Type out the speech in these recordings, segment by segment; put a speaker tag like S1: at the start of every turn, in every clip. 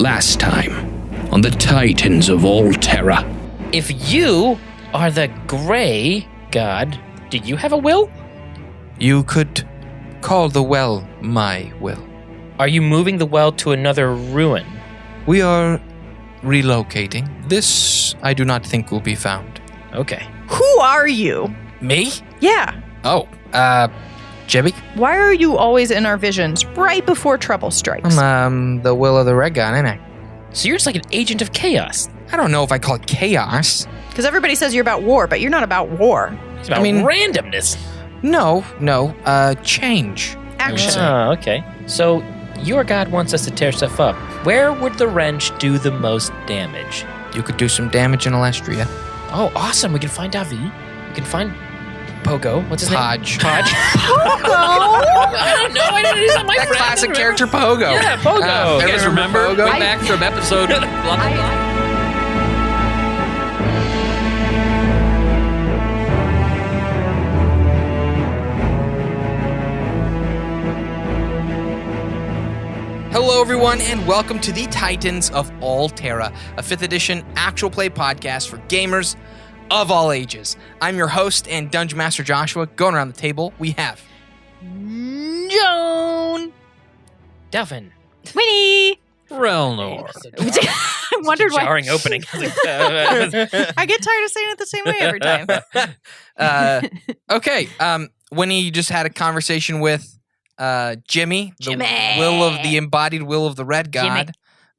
S1: Last time, on the Titans of Allterra.
S2: If you are the Grey God, do you have a will?
S3: You could call the well my will.
S2: Are you moving the well to another ruin?
S3: We are relocating. This, I do not think, will be found.
S2: Okay.
S4: Who are you?
S2: Me?
S4: Yeah.
S2: Oh, Jimmy?
S4: Why are you always in our visions right before trouble strikes?
S3: I'm the will of the red god, ain't I?
S2: So you're just like an agent of chaos.
S3: I don't know if I call it chaos.
S4: Because everybody says you're about war, but you're not about war.
S2: It's about randomness.
S3: No, change.
S4: Action.
S2: Oh, okay. So your god wants us to tear stuff up. Where would the wrench do the most damage?
S3: You could do some damage in Allestria.
S2: Oh, awesome. We can find Davi. We can find Pogo. What's his name?
S3: Podge.
S4: Pogo?
S2: I don't know. I don't know. He's not my
S3: That
S2: friend.
S3: classic character Pogo.
S2: Yeah, Pogo.
S5: You guys remember?
S3: Pogo?
S5: Way back from episode blah, blah, blah.
S3: Hello, everyone, and welcome to the Titans of Allterra, a 5th edition actual play podcast for gamers of all ages. I'm your host and Dungeon Master Joshua. Going around the table, we have
S2: Joan. Delphin.
S4: Winnie.
S5: Relnor.
S4: I wondered why.
S2: Jarring opening.
S4: I get tired of saying it the same way every time.
S3: Okay, Winnie just had a conversation with Jimmy, the embodied will of the red god.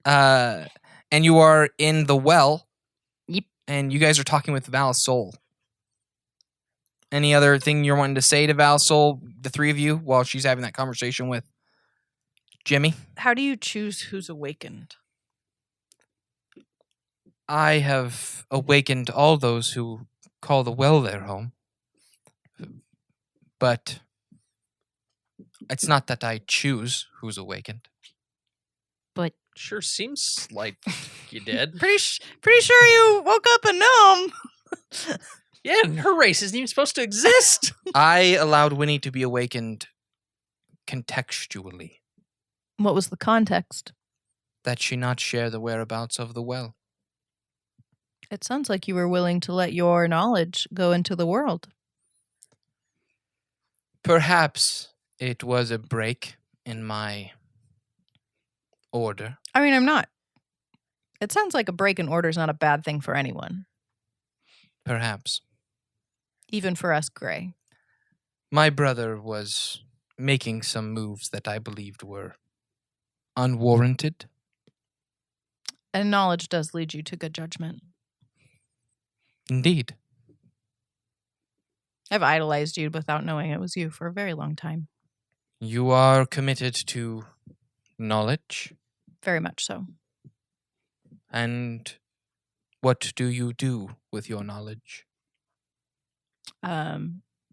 S3: And you are in the well.
S4: Yep.
S3: And you guys are talking with Valla'Sol. Any other thing you're wanting to say to Valla'Sol, the three of you, while she's having that conversation with Jimmy?
S4: How do you choose who's awakened?
S3: I have awakened all those who call the well their home. But it's not that I choose who's awakened.
S4: But
S5: Sure seems like you did.
S4: pretty sure you woke up a gnome.
S5: Yeah, and her race isn't even supposed to exist.
S3: I allowed Winnie to be awakened contextually,
S4: What was the context?
S3: that she not share the whereabouts of the well.
S4: It sounds like you were willing to let your knowledge go into the world.
S3: Perhaps it was a break in my order.
S4: I mean, I'm not. It sounds like a break in order is not a bad thing for anyone,
S3: Perhaps.
S4: even for us Grey.
S3: My brother was making some moves that I believed were unwarranted.
S4: And knowledge does lead you to good judgment.
S3: Indeed.
S4: I've idolized you without knowing it was you for a very long time.
S3: You are committed to knowledge.
S4: Very much so.
S3: And what do you do with your knowledge?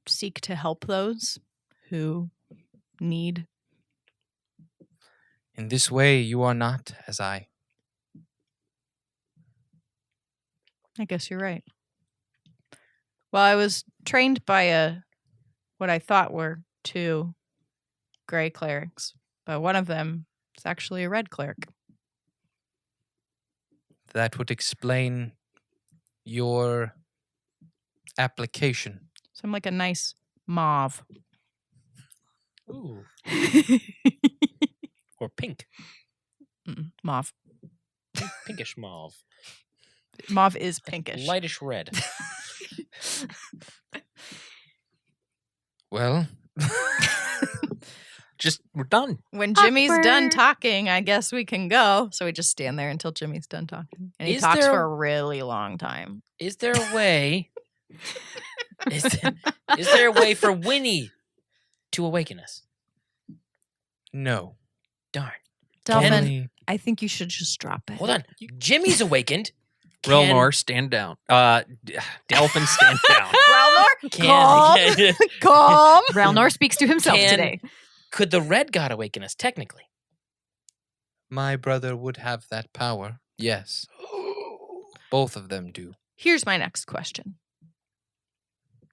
S4: Seek to help those who need.
S3: In this way, you are not as I.
S4: I guess you're right. Well, I was trained by what I thought were two Grey clerics, but one of them is actually a red cleric.
S3: That would explain your application.
S4: So I'm like a nice mauve.
S2: Ooh. Or pink.
S4: Mauve.
S2: Pinkish mauve.
S4: Mauve is pinkish.
S2: Lightish red.
S3: Well,
S5: Just, we're done.
S4: When Jimmy's done talking, I guess we can go. So we just stand there until Jimmy's done talking. And he
S2: Is
S4: talks
S2: there-
S4: for a really long time.
S2: Is there a way? is there a way for Winnie to awaken us?
S3: no.
S2: Darn.
S4: Delphin,
S3: Only-
S4: I think you should just drop it.
S2: Hold on. Jimmy's awakened.
S5: Relnor, stand down. Delphin, stand down.
S4: Relnor,
S2: Can-
S4: calm.
S6: Relnor speaks to himself
S2: Can-
S6: today.
S2: Could the red god awaken us technically?
S3: My brother would have that power. Yes. Both of them do.
S4: Here's my next question.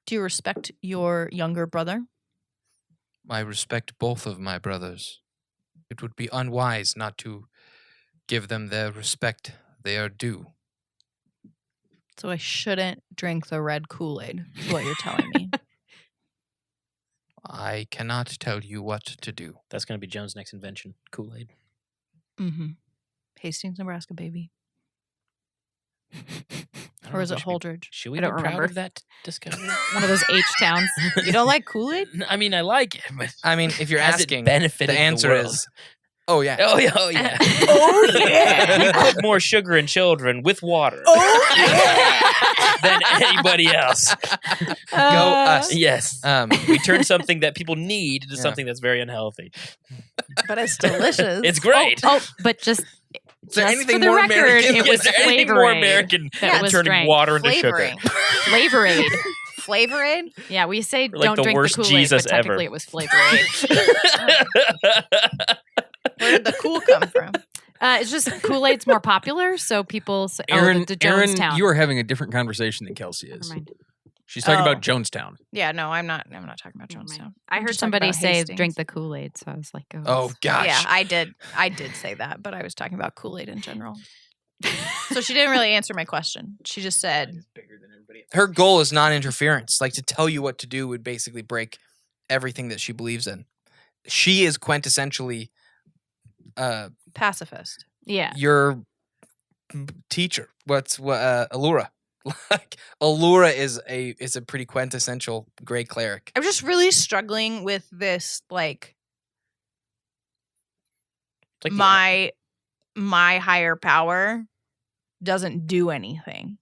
S4: Do you respect your younger brother?
S3: I respect both of my brothers. It would be unwise not to give them the respect they are due.
S4: So I shouldn't drink the red Kool-Aid, is what you're telling me.
S3: I cannot tell you what to do.
S5: That's going to be Joan's next invention, Kool-Aid.
S4: Mm-hmm. Hastings, Nebraska, baby.
S5: I don't
S4: Or
S5: know
S4: is
S5: if
S4: it
S5: we should be-
S4: Holdridge?
S5: Should we
S6: I
S5: be
S6: don't
S5: proud
S6: remember.
S5: of that discovery?
S6: One of those H towns.
S4: You don't like Kool-Aid?
S5: I mean, I like it, but
S3: I mean, if you're
S5: has
S3: asking,
S5: it benefited
S3: the answer
S5: world?
S3: is, oh yeah.
S5: Oh yeah, oh yeah.
S4: Oh, yeah.
S5: We put more sugar in children with water than anybody else.
S3: Go us.
S5: Yes. We turn something that people need into
S3: Yeah.
S5: something that's very unhealthy.
S4: But it's delicious.
S5: It's great.
S6: Oh, but just
S3: Is there
S6: Just
S3: anything
S6: for the
S3: more
S6: record,
S3: American?
S6: it was
S5: Is there anything more
S6: Flavor-Aid
S5: American
S6: that
S5: than
S6: was
S5: turning
S6: drank.
S5: water into
S4: Flavoring.
S5: sugar?
S6: Flavor-Aid.
S4: Flavor-Aid?
S6: Yeah, we say
S5: Like
S6: don't
S5: the
S6: drink
S5: worst
S6: the Kool-Aid,
S5: Jesus
S6: but technically
S5: ever.
S6: it was Flavor-Aid.
S4: Where did the cool come from?
S6: It's just Kool-Aid's more popular, so people say,
S7: Aaron,
S6: the
S7: Aaron,
S6: Jonestown.
S7: you are having a different conversation than Kelsey
S6: Never
S7: is.
S6: mind.
S7: She's talking
S4: Oh.
S7: about Jonestown.
S4: Yeah, no, I'm not talking about
S6: Never mind.
S4: Jonestown.
S6: I
S4: I'm
S6: heard
S4: just talking
S6: somebody
S4: about
S6: say
S4: Hastings.
S6: drink the Kool-Aid, so I was like,
S3: Oh gosh.
S4: Yeah, I did say that, but I was talking about Kool-Aid in general. So she didn't really answer my question. She just said,
S3: Her goal is non-interference. Like, to tell you what to do would basically break everything that she believes in. She is quintessentially
S4: pacifist.
S6: yeah.
S3: your teacher. What's Allura? Like, Allura is a pretty quintessential gray cleric.
S4: I'm just really struggling with this, like
S5: It's like
S4: my higher power doesn't do anything.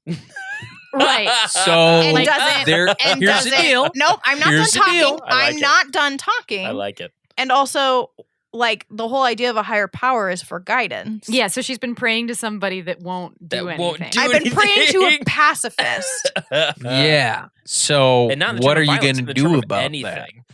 S6: Right.
S7: So
S4: And
S6: Like,
S4: doesn't
S7: there,
S4: and
S7: here's the
S4: doesn't
S7: deal.
S4: Nope, I'm not
S7: Here's the
S4: done talking.
S7: deal.
S5: I like
S4: I'm
S5: it.
S4: not done talking.
S5: I like it.
S4: And also, like, the whole idea of a higher power is for guidance.
S6: Yeah, so she's been praying to somebody that won't do
S5: That won't
S6: anything.
S5: do
S4: I've been praying to a
S5: anything.
S4: pacifist.
S7: Yeah. So
S5: And not in the
S7: what
S5: term
S7: are
S5: of
S7: you
S5: violence,
S7: going
S5: in
S7: to
S5: the term
S7: do
S5: of
S7: about that?
S5: anything.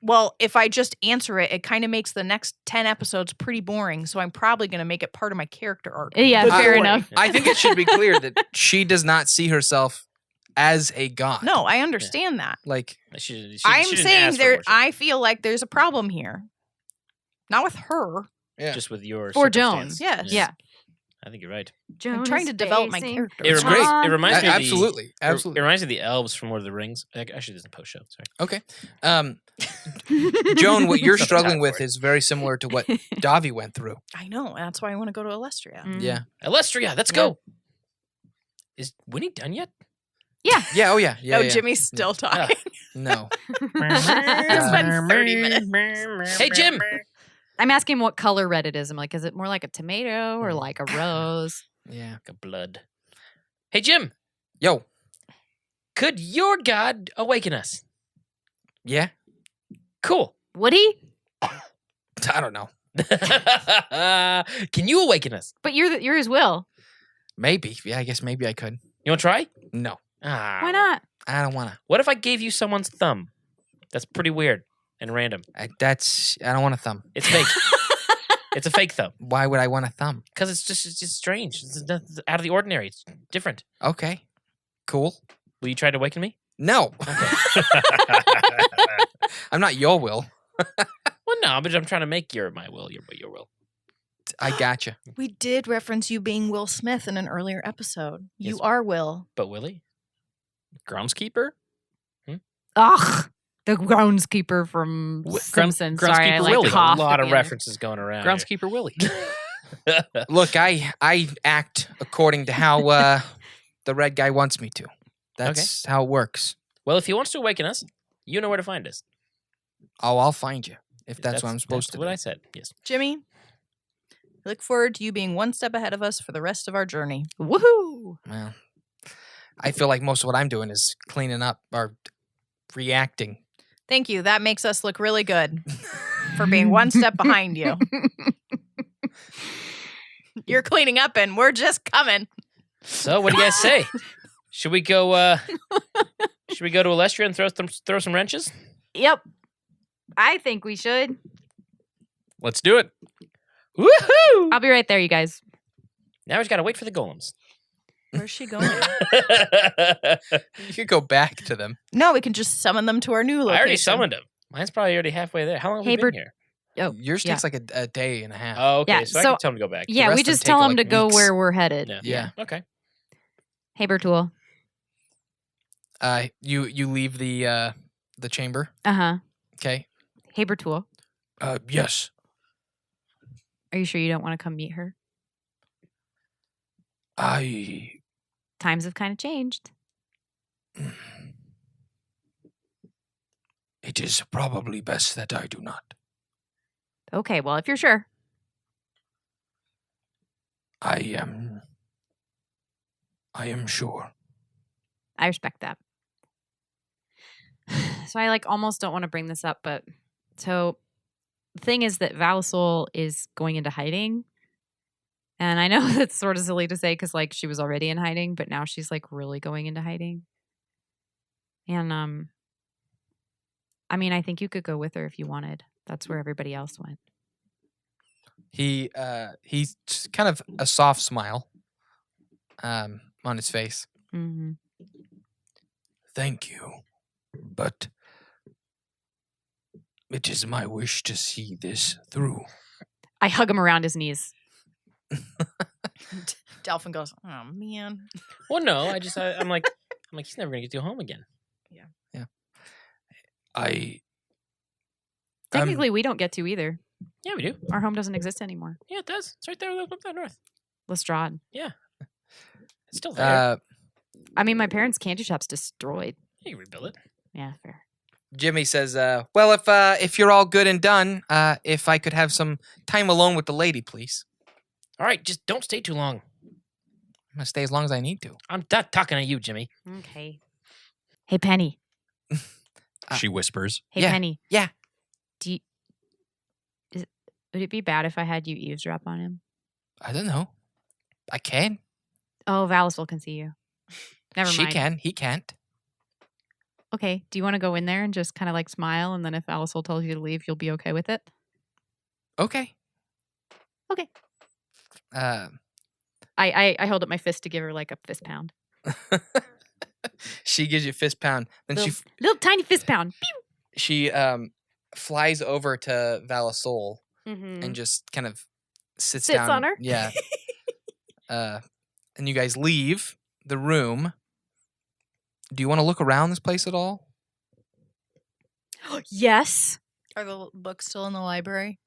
S4: Well, if I just answer it, it kind of makes the next 10 episodes pretty boring. So I'm probably going to make it part of my character arc.
S6: Yeah,
S3: But
S6: fair
S3: I-
S6: enough.
S3: I think it should be clear that she does not see herself as a god.
S4: No, I understand that.
S3: Like,
S5: She
S4: I'm
S5: didn't
S4: saying
S5: ask for
S4: there.
S5: worship,
S4: I feel like there's a problem here. Not with her.
S3: yeah.
S5: just with your
S6: Or
S5: circumstance.
S6: Jones.
S4: Yes.
S6: Yeah.
S5: I think you're right.
S4: I'm trying to develop my character.
S5: It
S3: It's
S5: reminds,
S3: great.
S5: It reminds me of the,
S3: absolutely,
S5: It
S3: absolutely.
S5: reminds me of the elves from Lord of the Rings. Actually, this is a post show. Sorry.
S3: Okay. Joan, what you're
S5: Something
S3: struggling
S5: time
S3: with
S5: for it.
S3: is very similar to what Davi went through.
S4: I know. That's why I want to go to Allestria.
S6: Mm.
S3: Yeah.
S5: Allestria, let's go. Is Winnie done yet?
S3: Yeah. Oh, yeah. Yeah.
S4: No,
S3: yeah.
S4: Jimmy's still talking.
S3: No.
S4: It's been 30 minutes.
S5: Hey, Jim.
S6: I'm asking what color red it is. I'm like, is it more like a tomato or like a rose?
S3: Yeah.
S5: Like a blood. Hey, Jim.
S3: Yo.
S5: Could your god awaken us?
S3: Yeah.
S5: Cool.
S6: Would he?
S3: I don't know.
S5: Can you awaken us?
S6: But you're his will.
S3: Maybe. Yeah. I guess maybe I could.
S5: You want to try?
S3: No.
S5: Ah.
S6: Why not?
S3: I don't want to.
S5: What if I gave you someone's thumb? That's pretty weird and random.
S3: I don't want a thumb.
S5: It's fake. It's a fake thumb
S3: Why would I want a thumb?
S5: because it's just strange. It's out of the ordinary. It's different.
S3: Okay. Cool.
S5: Will you try to awaken me?
S3: No. I'm not your will.
S5: Well, no, but I'm trying to make my will your will.
S3: I gotcha.
S4: We did reference you being Will Smith in an earlier episode. You
S5: Yes.
S4: are Will.
S5: But Willie?
S7: Groundskeeper?
S6: Ugh. The groundskeeper from Simpsons. Sorry, I
S7: groundskeeper
S6: like
S7: Willie.
S5: A
S6: coughed
S5: lot
S6: at
S5: of
S6: the end.
S5: references going around. here.
S7: Groundskeeper Willie.
S3: Look, I act according to how the red guy wants me to. That's how it works.
S5: Well, if he wants to awaken us, you know where to find us.
S3: Oh, I'll find you if that's what I'm supposed to
S5: What
S3: do.
S5: I said. Yes.
S4: Jimmy, I look forward to you being one step ahead of us for the rest of our journey.
S6: Woohoo!
S3: Well, I feel like most of what I'm doing is cleaning up or reacting.
S4: Thank you. That makes us look really good for being one step behind you. You're cleaning up and we're just coming.
S5: So, what do you guys say? Should we go? Should we go to Allestria and throw some wrenches?
S6: Yep. I think we should.
S7: Let's do it.
S5: Woohoo!
S6: I'll be right there, you guys.
S5: Now we just gotta wait for the golems.
S4: Where's she going?
S3: You could go back to them.
S4: No, we can just summon them to our new location.
S5: I already summoned him. Mine's probably already halfway there. How long have
S6: Hey,
S5: we been
S6: Bert-
S5: here?
S6: Oh,
S3: Yours
S6: yeah.
S3: takes like a day and a half.
S5: Oh, okay.
S6: Yeah,
S5: So I
S6: so-
S5: can tell him to go back.
S6: Yeah,
S3: rest
S6: we
S3: of them
S6: just
S3: take,
S6: tell him
S3: like,
S6: to go
S3: weeks.
S6: where we're headed.
S5: Yeah.
S3: Yeah.
S5: Okay.
S6: Hey, Bertul.
S3: You leave the chamber.
S6: Uh-huh.
S3: Okay.
S6: Hey, Bertul.
S3: Yes.
S6: Are you sure you don't want to come meet her? Times have kind of changed.
S1: It is probably best that I do not.
S6: Okay, well, if you're sure.
S1: I am sure.
S6: I respect that. So I almost don't want to bring this up, but so the thing is that Valla'Sol is going into hiding. And I know that's sort of silly to say because she was already in hiding, but now she's really going into hiding. And I mean, I think you could go with her if you wanted. That's where everybody else went.
S3: He's kind of a soft smile on his face.
S6: Mm-hmm.
S1: Thank you. But it is my wish to see this through.
S6: I hug him around his knees.
S4: Delphin goes, oh, man.
S5: Well, no. I'm like, he's never gonna get to go home again.
S6: Technically, we don't get to either.
S5: Yeah, we do.
S6: Our home doesn't exist anymore.
S5: Yeah, it does. It's right there up that north.
S6: Lestrade.
S5: It's still there.
S6: I mean, my parents' candy shop's destroyed.
S5: You can rebuild it.
S6: Yeah, fair.
S3: Jimmy says, well, if you're all good and done, if I could have some time alone with the lady, please.
S5: All right, just don't stay too long.
S3: I'm going to stay as long as I need to.
S5: I'm not talking to you, Jimmy.
S6: Okay. Hey, Penny.
S7: She whispers.
S6: Hey,
S3: Yeah.
S6: Penny.
S3: Yeah.
S6: Would it be bad if I had you eavesdrop on him?
S3: I don't know. I can.
S6: Oh, Valla'Sol can see you. Never
S3: She
S6: mind.
S3: can. He can't.
S6: Okay. Do you want to go in there and just kind of smile, and then if Valla'Sol tells you to leave, you'll be okay with it?
S3: Okay.
S6: Okay.
S3: Uh,
S6: I hold up my fist to give her a fist pound.
S3: she gives you a fist pound. Then
S6: Little tiny fist pound.
S3: she flies over to Valla'Sol
S6: Mm-hmm.
S3: and just kind of sits
S6: Sits
S3: down.
S6: on her?
S3: Yeah. And you guys leave the room. Do you want to look around this place at all?
S6: Yes.
S4: Are the books still in the library?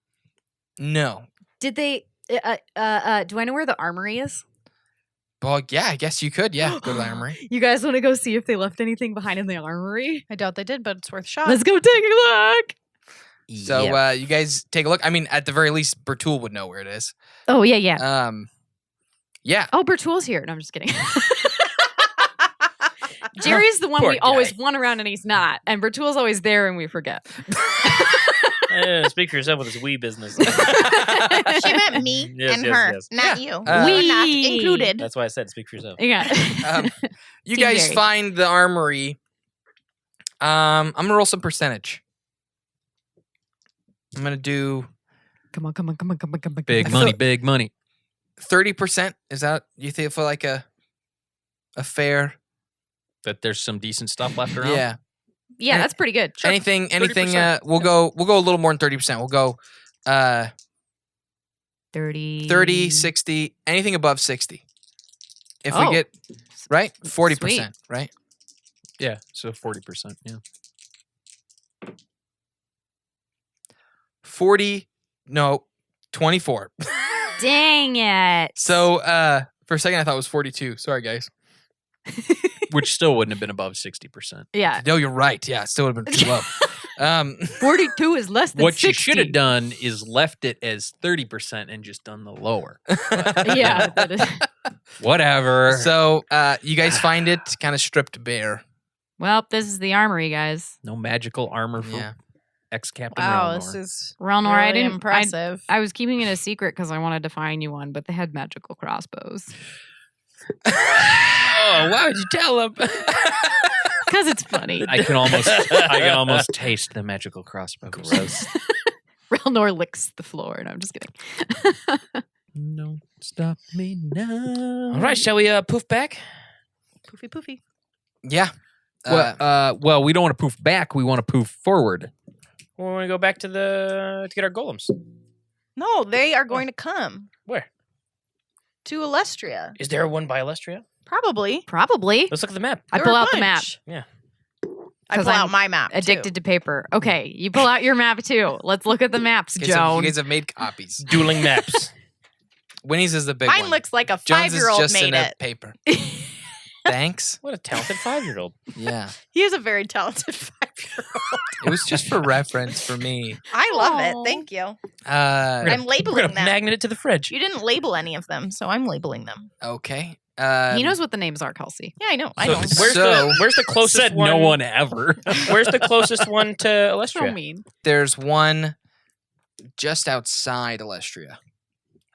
S3: No.
S6: Did they? Do I know where the armory is?
S3: Well, yeah, I guess you could. Yeah, go to the armory.
S6: You guys want to go see if they left anything behind in the armory?
S4: I doubt they did, but it's worth a shot.
S6: Let's go take a look.
S3: So you guys take a look. I mean, at the very least, Bertul would know where it is.
S6: Oh yeah.
S3: Yeah.
S6: Oh, Bertul's here. No, I'm just kidding. Jerry's the one
S5: Poor
S6: we always
S5: guy.
S6: want around, and he's not. And Bertul's always there, and we forget.
S5: Speak for yourself with this wee business.
S8: She meant me
S5: Yes,
S8: and
S5: yes,
S8: her,
S5: yes.
S8: not you.
S3: We.
S8: We're not
S6: We.
S8: included.
S5: That's why I said speak for yourself.
S6: Yeah.
S3: You
S6: Team
S3: guys
S6: Jerry.
S3: find the armory. I'm gonna roll some percentage. I'm gonna do
S6: Come on.
S7: Big
S3: I
S7: money,
S3: feel-
S7: big money.
S3: 30%. Is that you think for like a fair?
S7: That there's some decent stuff left around.
S3: Yeah.
S6: Yeah, that's pretty good.
S3: Anything.
S7: 30%.
S3: We'll go a little more than 30%. We'll go
S6: 30.
S3: 30, 60, anything above 60. If we
S6: Oh.
S3: get right, 40%.
S6: Sweet.
S3: Right.
S7: Yeah. So 40%. Yeah.
S3: 40. No, 24.
S6: Dang it.
S3: So for a second I thought it was 42. Sorry guys.
S7: Which still wouldn't have been above 60%.
S6: Yeah.
S3: No, you're right. Yeah, it still would have been too low.
S6: 42 is less than
S7: What
S6: 60.
S7: you should have done is left it as 30% and just done the lower.
S6: Yeah. that is-
S7: Whatever.
S3: So you guys find it kind of stripped bare.
S6: Well, this is the armory, guys.
S7: No magical armor for
S3: Yeah.
S7: ex-Captain
S4: Wow,
S7: Relnor.
S4: this is
S6: Relnor,
S4: really
S6: I didn't.
S4: impressive.
S6: I was keeping it a secret because I wanted to find you one, but they had magical crossbows.
S5: Oh, why would you tell him?
S6: Because it's funny.
S7: I can almost taste the magical crossbow.
S3: Gross.
S6: Relnor licks the floor, and I'm just kidding.
S7: No, stop me now.
S5: All right, shall we poof back?
S4: Poofy poofy.
S3: Yeah.
S7: Well, we don't want to poof back. We want to poof forward.
S5: We want to go back to get our golems.
S4: No, they are going to come
S5: Where?
S4: to Allestria.
S5: Is there one by Allestria?
S4: Probably.
S6: Probably.
S5: Let's look at the map.
S6: I
S4: There
S6: pull
S4: are a
S6: out the map.
S4: bunch.
S5: Yeah.
S4: I
S6: 'Cause
S4: pull
S6: I'm
S4: out my map.
S6: Addicted to paper. Okay, you pull out your map too. Let's look at the maps,
S3: Okay, so
S6: Joan.
S3: you guys have made copies.
S5: Dueling maps.
S3: Winnie's is the big
S4: Mine
S3: one.
S4: looks like a
S3: Jones is
S4: 5-year-old
S3: just
S4: made
S3: in a
S4: it.
S3: paper. Thanks.
S5: What a talented 5-year-old.
S3: Yeah.
S4: He is a very talented 5-year-old.
S3: It was just for reference for me.
S4: I love
S6: Aw.
S4: it. Thank you.
S3: Uh,
S4: I'm
S5: We're
S4: labeling
S5: gonna
S4: them.
S5: magnet it to the fridge.
S4: You didn't label any of them, so I'm labeling them.
S3: okay.
S6: He knows what the names are, Kelsey.
S4: Yeah, I know. I
S5: So
S4: know.
S5: where's the closest
S7: Said
S5: one?
S7: no one ever.
S5: Where's the closest one to Allestria?
S6: mean.
S3: There's one just outside Allestria.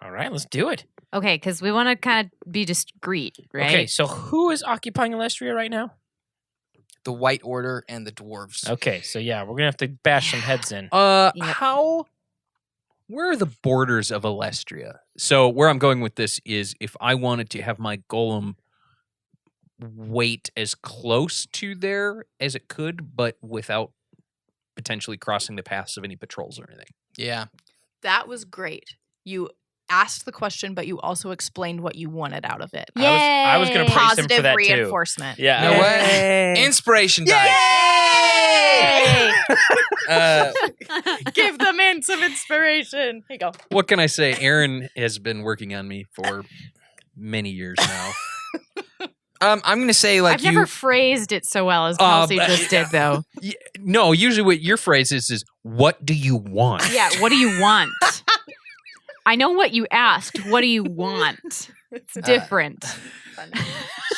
S5: All right, let's do it.
S6: Okay, because we want to kind of be discreet, right?
S5: Okay, so who is occupying Allestria right now?
S3: The White Order and the Dwarves.
S5: Okay, so yeah, we're gonna have to bash some heads in.
S6: Yep.
S7: Where are the borders of Allestria? So where I'm going with this is if I wanted to have my golem wait as close to there as it could, but without potentially crossing the paths of any patrols or anything.
S3: Yeah.
S4: That was great. You asked the question, but you also explained what you wanted out of it.
S5: I was gonna praise him
S4: Positive
S5: for that too.
S4: reinforcement.
S5: Yeah.
S3: You know what? Inspiration dice.
S4: Give the man some inspiration. Here you go.
S7: What can I say? Aaron has been working on me for many years now.
S3: I'm going to say like
S6: I've never phrased it so well as Kelsey
S7: but-
S6: just did, though.
S7: No, usually what your phrase is what do you want?
S6: Yeah, what do you want? I know what you asked. What do you want? It's different.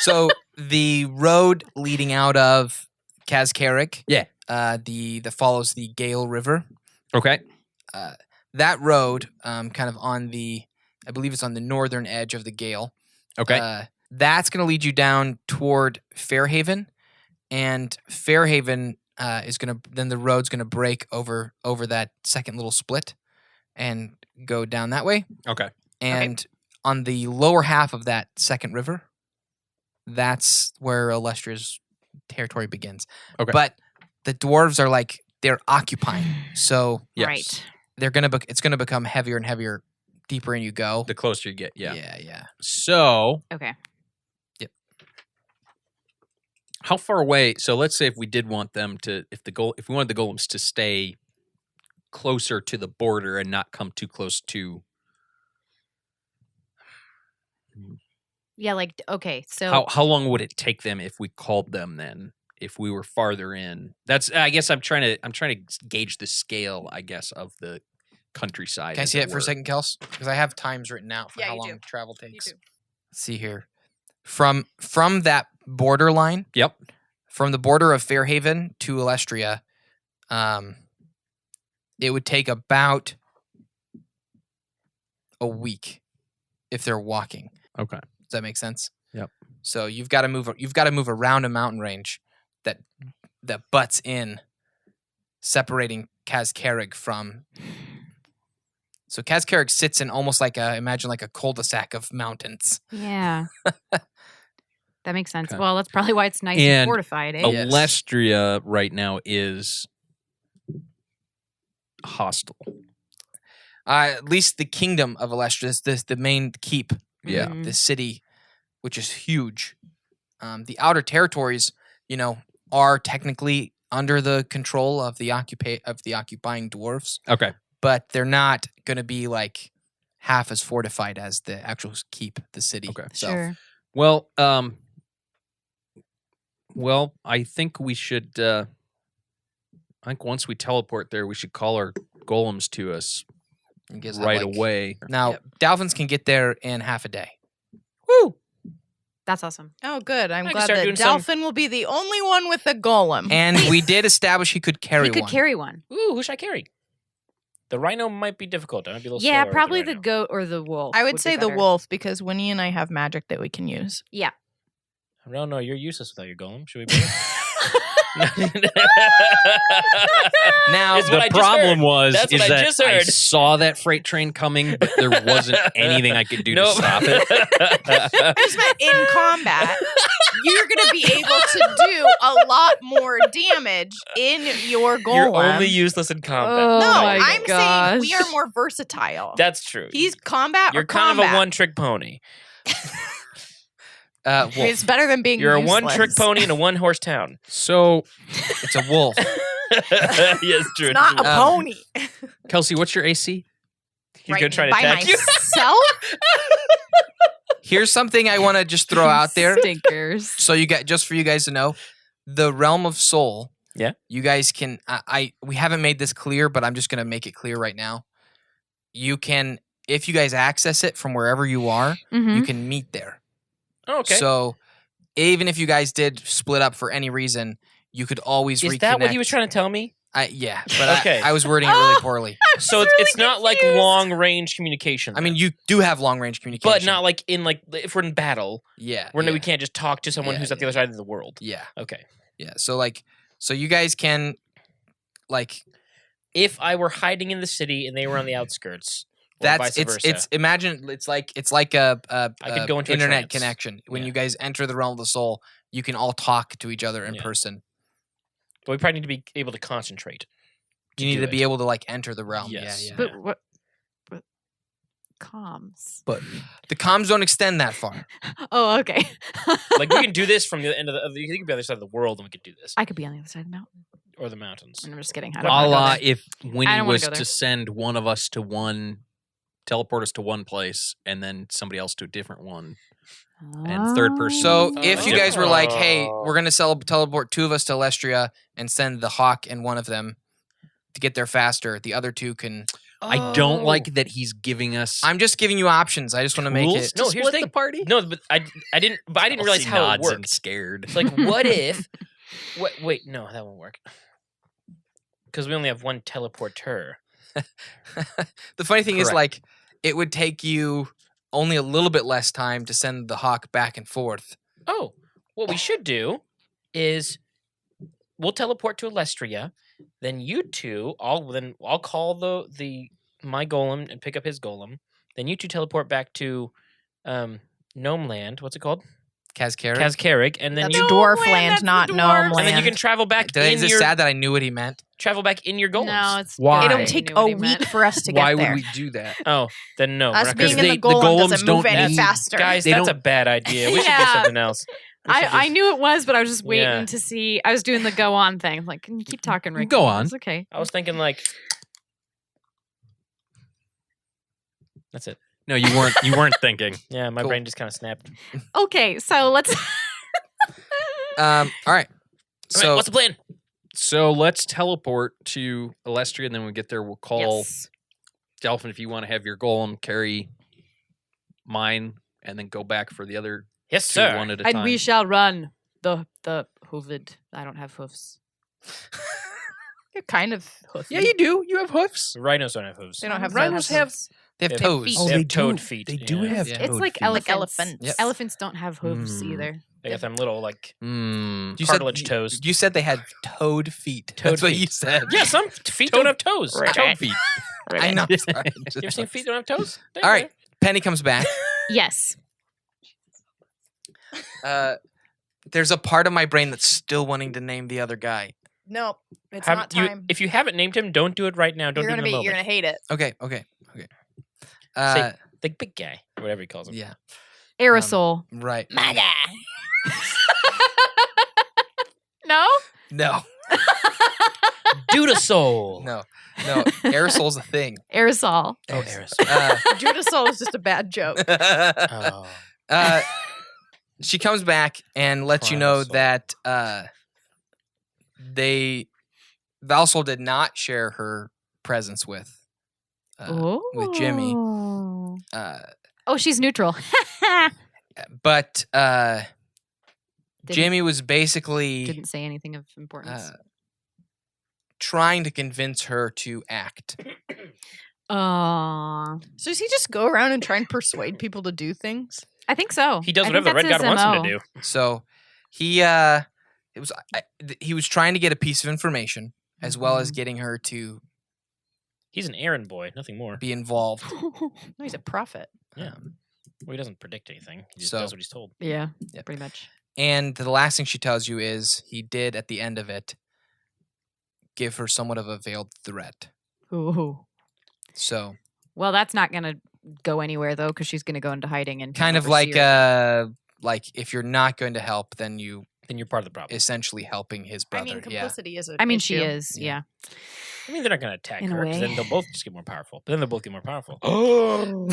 S3: So the road leading out of Kazkarik,
S7: Yeah.
S3: that follows the Gale River.
S7: Okay.
S3: That road, kind of on the, I believe it's on the northern edge of the Gale.
S7: Okay.
S3: That's going to lead you down toward Fairhaven, and Fairhaven is going to, then the road's going to break over that second little split, and go down that way.
S7: Okay.
S3: And on the lower half of that second river, that's where Allestria's territory begins.
S7: Okay.
S3: But the dwarves are like, they're occupying. So
S7: Yes.
S6: Right.
S3: they're gonna it's gonna become heavier and heavier deeper in you go.
S7: The closer you get, yeah.
S3: Yeah.
S7: So
S6: Okay.
S7: how far away? So let's say if we did want them to, if we wanted the golems to stay closer to the border and not come too close to.
S6: Yeah, like, okay, so.
S7: How long would it take them if we called them then? If we were farther in, that's. I guess I'm trying to gauge the scale. I guess of the countryside.
S3: Can I
S7: as
S3: see it for
S7: were.
S3: a second, Kels? Because I have times written out for
S4: Yeah,
S3: how
S4: you
S3: long
S4: do.
S3: travel takes.
S4: do.
S3: Let's see here. From that border line,
S7: Yep.
S3: from the border of Fairhaven to Allestria, it would take about a week if they're walking.
S7: Okay.
S3: Does that make sense?
S7: Yep.
S3: So you've got to move around a mountain range that butts in, separating Kazkarig from. So Kazkarig sits in almost like imagine like a cul-de-sac of mountains.
S6: Yeah. That makes sense.
S7: Okay.
S6: Well, that's probably why it's nice and
S7: And
S6: fortified, eh?
S3: Yes.
S7: Allestria right now is hostile.
S3: At least the Kingdom of Allestria, the main keep,
S7: Yeah.
S6: Mhm.
S3: the city, which is huge. The outer territories, are technically under the control of the occupying dwarves,
S7: Okay.
S3: but they're not going to be like half as fortified as the actual keep, the city.
S7: Okay.
S3: itself.
S6: Sure.
S7: Well, I think we should. I think once we teleport there, we should call our golems to us
S3: It gives that,
S7: right
S3: like-
S7: away.
S3: Now, Dolphins can get there in half a day.
S6: Woo! That's awesome.
S4: Oh, good. I'm
S5: I can
S4: glad
S5: start
S4: that
S5: doing some-
S4: Dolphin will be the only one with a golem.
S3: And we did establish he could carry
S6: He could
S3: one.
S6: carry one.
S5: Ooh, who should I carry? The rhino might be difficult. I might be a little
S6: Yeah,
S5: slower with
S6: probably the
S5: rhino.
S6: goat or the wolf.
S4: I would
S6: be
S4: say the
S6: better.
S4: wolf because Winnie and I have magic that we can use.
S6: Yeah.
S5: No, you're useless without your golem. Should we bring it?
S3: Now,
S5: It's what I
S7: The
S5: just
S7: problem
S5: heard.
S7: was
S5: That's
S7: is
S5: what I
S7: that
S5: just
S7: I
S5: heard.
S7: saw that freight train coming, but there wasn't anything I could do
S5: Nope.
S7: to stop it.
S4: I just meant in combat. you're going to be able to do a lot more damage in your golem.
S5: You're only useless in combat.
S6: Oh
S4: no,
S6: my
S4: I'm saying we
S6: gosh.
S4: are more versatile.
S5: That's true.
S4: He's combat
S5: You're
S4: or
S5: kind
S4: combat.
S5: of a one-trick pony.
S3: Wolf.
S4: It's better than being
S5: You're
S4: useless.
S5: a one-trick pony in a one-horse town.
S7: So,
S3: It's a wolf.
S5: Yes, true.
S4: It's not a pony.
S7: Kelsey, what's your AC?
S5: He's gonna try to
S4: by
S5: attack you.
S4: myself?
S3: Here's something I want to just throw out there.
S6: Stinkers.
S3: So you got just for you guys to know, the realm of soul.
S5: Yeah.
S3: You guys can. We haven't made this clear, but I'm just gonna make it clear right now. You can, if you guys access it from wherever you are,
S6: Mhm.
S3: you can meet there.
S5: Oh, okay.
S3: So even if you guys did split up for any reason, you could always
S5: Is
S3: reconnect.
S5: that what he was trying to tell me?
S3: Yeah, but
S5: Okay.
S3: I was wording it really poorly.
S5: So it's not like long-range communication.
S3: I mean, you do have long range communication,
S5: but not like if we're in battle,
S3: Yeah,
S5: where
S3: yeah,
S5: we can't just talk to someone
S3: Yeah,
S5: who's at the other side of the world.
S3: Yeah,
S5: Okay.
S3: yeah. So you guys can, like,
S5: If I were hiding in the city and they were on the outskirts, or
S3: that's
S5: vice versa.
S3: it's imagine it's like a
S5: I could go into a
S3: internet
S5: trance.
S3: connection. When
S5: Yeah.
S3: you guys enter the realm of the soul, you can all talk to each other in
S5: Yeah.
S3: person.
S5: But we probably need to be able to concentrate.
S3: You need
S5: do
S3: to
S5: it.
S3: be able to like enter the realm.
S5: Yes.
S3: Yeah.
S6: But what? Comms.
S3: The comms don't extend that far.
S6: Oh, okay.
S5: Like we can do this from the end of the. You could be on the other side of the world, and we could do this,
S6: I could be on the other side of the mountain.
S5: or the mountains.
S6: I'm just kidding. I
S7: A
S6: don't wanna go
S7: la
S6: there.
S7: if
S6: I
S7: Winnie
S6: don't wanna
S7: was
S6: go there.
S7: to send one of us to one, teleport us to one place, and then somebody else to a different one. and third person.
S3: So
S6: Oh.
S3: if you guys were like, hey, we're going to teleport two of us to Allestria and send the hawk and one of them to get there faster, the other two can...
S7: I don't like that he's giving us.
S3: I'm just giving you options. I just want to make
S7: rules
S3: it...
S7: to
S5: No, here's the
S7: split
S5: thing.
S7: party.
S5: No, but I didn't realize
S7: Kelsey
S5: how it
S7: nods and
S5: worked.
S7: scared.
S5: It's like, what if? Wait, no, that won't work. Because we only have one teleporter.
S3: The funny thing is,
S7: Correct.
S3: like, it would take you only a little bit less time to send the hawk back and forth.
S5: Oh, what we should do is we'll teleport to Allestria. Then you two, I'll call the my golem and pick up his golem. Then you two teleport back to Gnome Land. What's it called?
S3: Kazkarik?
S5: Kazkarik, and then
S4: That's
S5: you
S4: dwarf
S6: land,
S4: land,
S6: that's the
S4: not
S6: dwarves.
S4: gnome
S5: and
S4: land.
S5: then you can travel back
S3: Is
S5: in
S3: it
S5: your
S3: sad that I knew what he meant?
S5: travel back in your golems.
S6: No, it's
S7: Why?
S4: It'll
S7: I
S4: take
S6: knew what
S4: a
S6: he
S4: week
S6: meant.
S4: for us to get
S7: Why
S4: there.
S7: would we do that?
S5: Oh, then no. we're
S4: Us
S5: not
S4: being
S5: gonna-
S4: in
S7: they-
S4: the
S7: the
S4: golem
S7: golems
S4: doesn't
S7: don't
S4: move any
S7: need-
S4: faster.
S5: Guys,
S7: They
S5: that's
S7: don't-
S5: a bad idea. We should get
S6: Yeah.
S5: something else. We should
S6: I
S5: just-
S6: knew it was, but I was just waiting
S5: Yeah.
S6: to see. I was doing the go on thing. I'm like, can you keep talking, Rick?
S7: Go on.
S6: It's okay.
S5: I was thinking like. That's it.
S7: No, you weren't. You weren't thinking.
S5: Yeah, my
S3: Cool.
S5: brain just kind of snapped.
S6: Okay, so let's.
S3: All right.
S5: All right,
S3: So
S5: what's the plan?
S7: So let's teleport to Allestria, and then when we get there, we'll call
S6: Yes.
S7: Delphin if you want to have your golem carry mine, and then go back for the other
S5: Yes,
S7: two
S5: sir.
S7: one at a
S6: And
S7: time.
S6: we shall run the hooved. I don't have hoofs.
S4: You're kind of hoofy.
S7: Yeah, you do. You have hoofs.
S5: Rhinos don't have hooves.
S4: They don't have
S7: Rhinos have.
S6: hoofs.
S3: they have
S5: They have
S3: toes.
S4: feet.
S5: Oh, they have toad feet.
S7: They do
S5: yeah.
S7: have.
S3: Yeah.
S6: It's
S7: toad
S6: like
S7: feet.
S6: elephants.
S4: elephants.
S3: Yep.
S6: Elephants don't have hooves
S7: Mm.
S6: either.
S5: They got them little like
S7: Mm.
S3: You
S5: cartilage
S3: said,
S5: toes.
S3: You said they had toad feet.
S5: Toad
S3: That's what
S5: feet.
S3: you said.
S5: Yeah, some feet don't have toes.
S7: Toad feet.
S3: I know. Sorry.
S5: You ever seen feet that don't have toes?
S3: All right. Penny comes back.
S6: Yes.
S3: There's a part of my brain that's still wanting to name the other guy.
S4: No, it's not time.
S5: If you haven't named him, don't do it right now. Don't
S4: You're
S5: do it
S4: gonna
S5: in a
S4: be. You're
S5: moment.
S4: gonna hate it.
S3: Okay.
S5: Say the big guy, or whatever he calls him.
S3: Yeah.
S6: Aerosol.
S3: Right.
S6: No?
S3: No.
S5: Dudasol.
S3: No. Aerosol's a thing.
S6: Aerosol.
S5: Oh, aerosol.
S4: Judasol is just a bad joke.
S5: Oh.
S3: She comes back and lets you know
S5: Primasol.
S3: that Valla'Sol did not share her presence with Jimmy.
S6: Oh, she's neutral.
S3: But
S6: Didn't-
S3: Jimmy was basically
S6: Didn't say anything of importance.
S3: trying to convince her to act.
S6: Aw.
S4: So does he just go around and try and persuade people to do things?
S6: I think so.
S5: He does
S6: I
S5: whatever the
S6: think
S5: red
S6: that's
S5: god
S6: his
S5: wants him
S6: MO.
S5: to do.
S3: So he was trying to get a piece of information as well as getting her to
S5: He's an errand boy, nothing more.
S3: be involved.
S4: No, he's a prophet.
S5: Yeah. Well, he doesn't predict anything. He just
S3: So-
S5: does what he's told.
S6: Yeah,
S3: Yep.
S6: pretty much.
S3: And the last thing she tells you is he did at the end of it give her somewhat of a veiled threat.
S6: Ooh.
S3: So
S6: Well, that's not going to go anywhere though, because she's going to go into hiding and
S3: kind of
S6: oversee her.
S3: like if you're not going to help, then you're
S5: part of the problem.
S3: essentially helping his
S4: I
S3: brother.
S4: mean, complicity is a
S6: I mean, she
S4: issue.
S6: is. Yeah.
S5: I mean, they're not going to attack
S6: In a
S5: her because
S6: way.
S5: then they'll both just get more powerful. But then they'll both get more powerful. Oh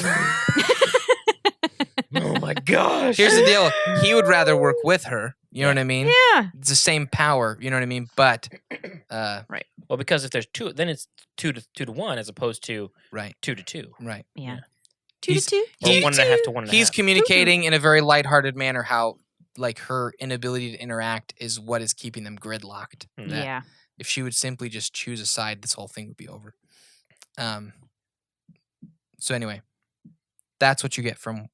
S5: my gosh!
S3: Here's the deal: he would rather work with her. You know what I mean?
S6: Yeah.
S3: It's the same power. You know what I mean? But
S5: Well, because if there's two, then it's 2-1 as opposed to
S3: right,
S5: 2-2,
S3: right.
S6: Yeah.
S3: He's-
S4: 2
S5: or
S3: He-
S5: 1.5 to 1.5.
S3: He's communicating in a very lighthearted manner how like her inability to interact is what is keeping them gridlocked.
S5: Hmm.
S3: That
S6: Yeah.
S3: if she would simply just choose a side, this whole thing would be over. So anyway, that's what you get from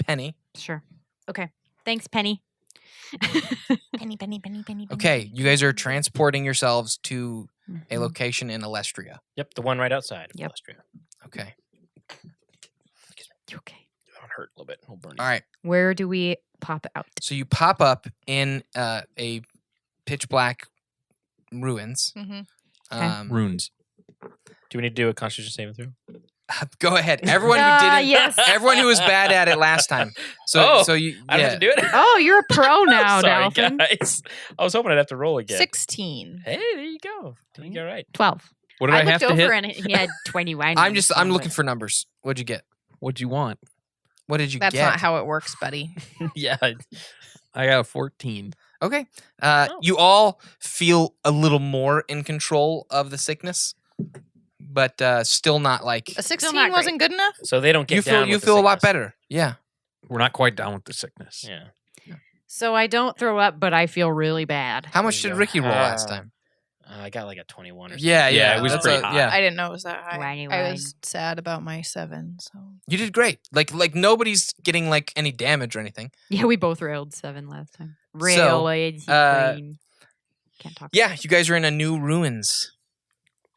S3: Penny.
S6: Sure. Okay. Thanks, Penny.
S8: Penny.
S3: Okay, you guys are transporting yourselves to a
S6: Mhm.
S3: location in Allestria.
S5: Yep, the one right outside.
S6: Yep.
S5: Allestria.
S3: Okay.
S6: You okay?
S5: That'll hurt a little bit. It'll burn.
S3: All right.
S6: Where do we pop out?
S3: So you pop up in a pitch black ruins.
S4: Mhm.
S7: Runes.
S5: Do we need to do a Constitution saving throw?
S3: Go ahead. Everyone who didn't.
S6: Yes.
S3: Everyone who was bad at it last time. So
S5: Oh,
S3: you.
S5: I don't have to do it.
S6: Oh, you're a pro now,
S5: Sorry,
S6: Dalphin.
S5: guys. I was hoping I'd have to roll again.
S4: 16.
S5: Hey, there you go. You got right.
S6: 12.
S7: What did I, have
S6: looked
S7: to
S6: over
S7: hit?
S6: and he had 21.
S3: I'm looking for numbers. What'd you get?
S7: What'd you want?
S3: What did you
S4: That's
S3: get?
S4: not how it works, buddy.
S5: Yeah.
S7: I got a 14.
S3: Okay.
S5: Oh.
S3: You all feel a little more in control of the sickness, but still not like
S4: A 16
S6: not great.
S4: wasn't good enough?
S5: So they don't get
S3: you feel.
S5: down
S3: You
S5: with the
S3: feel a lot
S5: sickness.
S3: better. Yeah.
S7: We're not quite done with the sickness.
S5: Yeah.
S6: So I don't throw up, but I feel really bad.
S3: How much
S5: There
S3: did
S5: you go.
S3: Ricky roll last time?
S5: I got like a 21 or something.
S3: Yeah,
S7: Yeah, it was
S3: that's
S7: pretty high.
S3: Yeah,
S4: I didn't know it was that high.
S6: Whiny
S4: I
S6: wine.
S4: was sad about my 7, so.
S3: you did great. Like nobody's getting like any damage or anything.
S6: Yeah, we both railed 7 last time.
S3: So,
S6: Railed. Can't talk.
S3: Yeah, you guys are in a new ruins,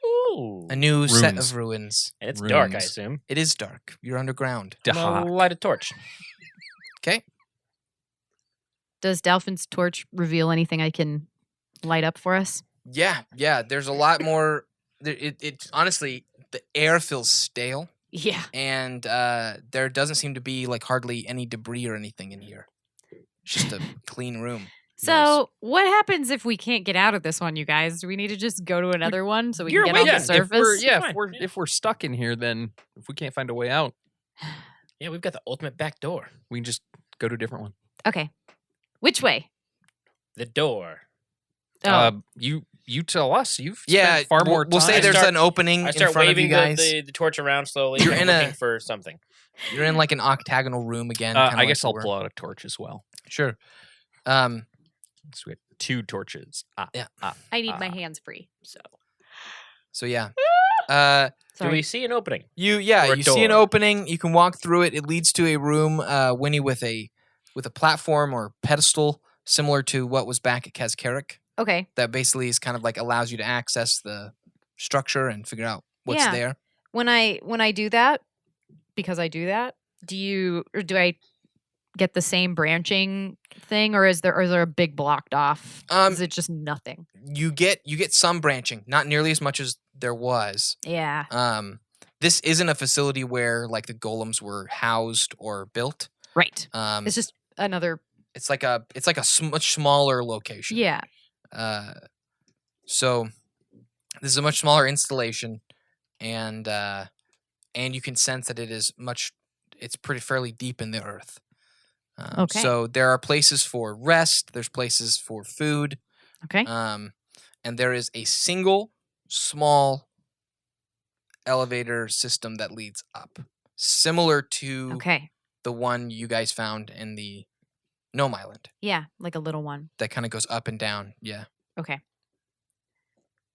S5: Ooh.
S3: a new set
S7: Ruins.
S3: of ruins.
S5: And it's dark, I
S7: Runes.
S5: assume.
S3: It is dark. You're underground.
S5: I'm gonna
S7: Dahak.
S5: light a torch.
S3: Okay.
S6: Does Dalphin's torch reveal anything I can light up for us?
S3: Yeah. There's a lot more. It honestly, the air feels stale,
S6: Yeah.
S3: and there doesn't seem to be like hardly any debris or anything in here. It's just a clean room.
S6: So what happens if we can't get out of this one, you guys? Do we need to just go to another one so we
S5: You're
S6: can get on
S5: awake.
S6: the
S5: Yeah,
S6: surface?
S7: If we're stuck in here, then if we can't find a way out,
S5: Yeah, we've got the ultimate back door.
S7: we can just go to a different one.
S6: Okay. Which way?
S5: The door.
S6: Oh,
S7: You tell us. You've
S3: Yeah,
S7: spent far more time.
S3: We'll say
S5: I
S3: there's
S5: start-
S3: an opening
S5: I
S3: in
S5: start
S3: front of you
S5: waving
S3: guys.
S5: the torch around slowly.
S3: You're
S5: and
S3: in a-
S5: looking for something.
S3: You're in like an octagonal room again.
S7: I
S3: kinda like
S7: guess
S3: you
S7: I'll
S3: were.
S7: blow out a torch as well.
S3: Sure.
S7: So we have 2 torches.
S3: Yeah.
S6: I need my hands free.
S3: So yeah.
S5: Do
S6: Sorry.
S5: we see an opening?
S3: You
S5: Or a
S3: see an
S5: door.
S3: opening. You can walk through it. It leads to a room, Winnie, with a platform or pedestal similar to what was back at Kazkarik.
S6: Okay.
S3: That basically is kind of like allows you to access the structure and figure out what's
S6: Yeah.
S3: there.
S6: When I do that, because I do that, do I get the same branching thing, or is there a big blocked off? Is it just nothing?
S3: You get some branching, not nearly as much as there was.
S6: Yeah.
S3: This isn't a facility where like the golems were housed or built.
S6: Right.
S3: It's
S6: It's just another.
S3: like a much smaller location.
S6: Yeah.
S3: So this is a much smaller installation, and you can sense that it's pretty fairly deep in the earth.
S6: Okay.
S3: So there are places for rest. There's places for food.
S6: Okay.
S3: And there is a single small elevator system that leads up, similar to
S6: Okay.
S3: the one you guys found in the Gnome Island.
S6: Yeah, like a little one.
S3: That kind of goes up and down. Yeah.
S6: Okay.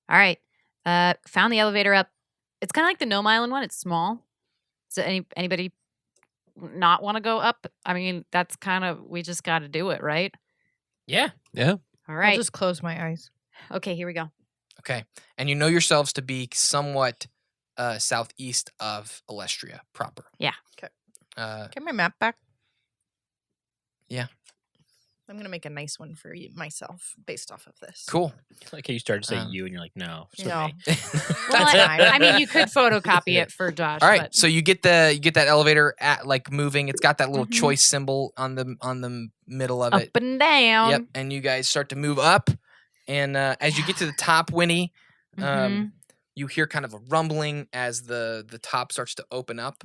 S6: All right. Found the elevator up. It's kind of like the Gnome Island one. It's small. Does anybody not want to go up? I mean, that's kind of, we just got to do it, right?
S5: Yeah.
S7: Yeah.
S6: All right.
S4: I'll just close my eyes.
S6: Okay, here we go.
S3: Okay. And you know yourselves to be somewhat southeast of Allestria proper.
S6: Yeah.
S4: Okay.
S3: Uh,
S4: Get my map back. I'm gonna make a nice one for myself based off of this.
S3: Cool.
S5: Like how you started to say
S3: Um,
S5: you, and you're like, no. It's
S4: No.
S5: okay.
S6: Well,
S4: That's fine.
S6: I mean, you could photocopy it for Josh.
S3: All right,
S6: but
S3: so you get that elevator at like moving. It's got that little
S6: Mhm.
S3: choice symbol on the middle of
S6: up
S3: it.
S6: and down.
S3: Yep, and you guys start to move up, and as you get to the top, Winnie,
S6: Mhm.
S3: you hear kind of a rumbling as the top starts to open up,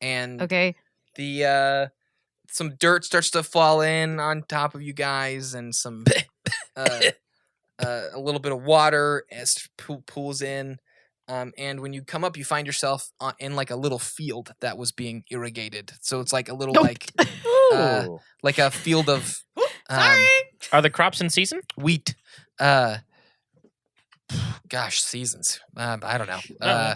S3: and
S6: Okay.
S3: the some dirt starts to fall in on top of you guys, and some a little bit of water as pools in. And when you come up, you find yourself in like a little field that was being irrigated. So it's like a little
S5: Ooh.
S3: like a field of
S5: Are the crops in season?
S3: wheat. Gosh, seasons. I don't know.
S5: know.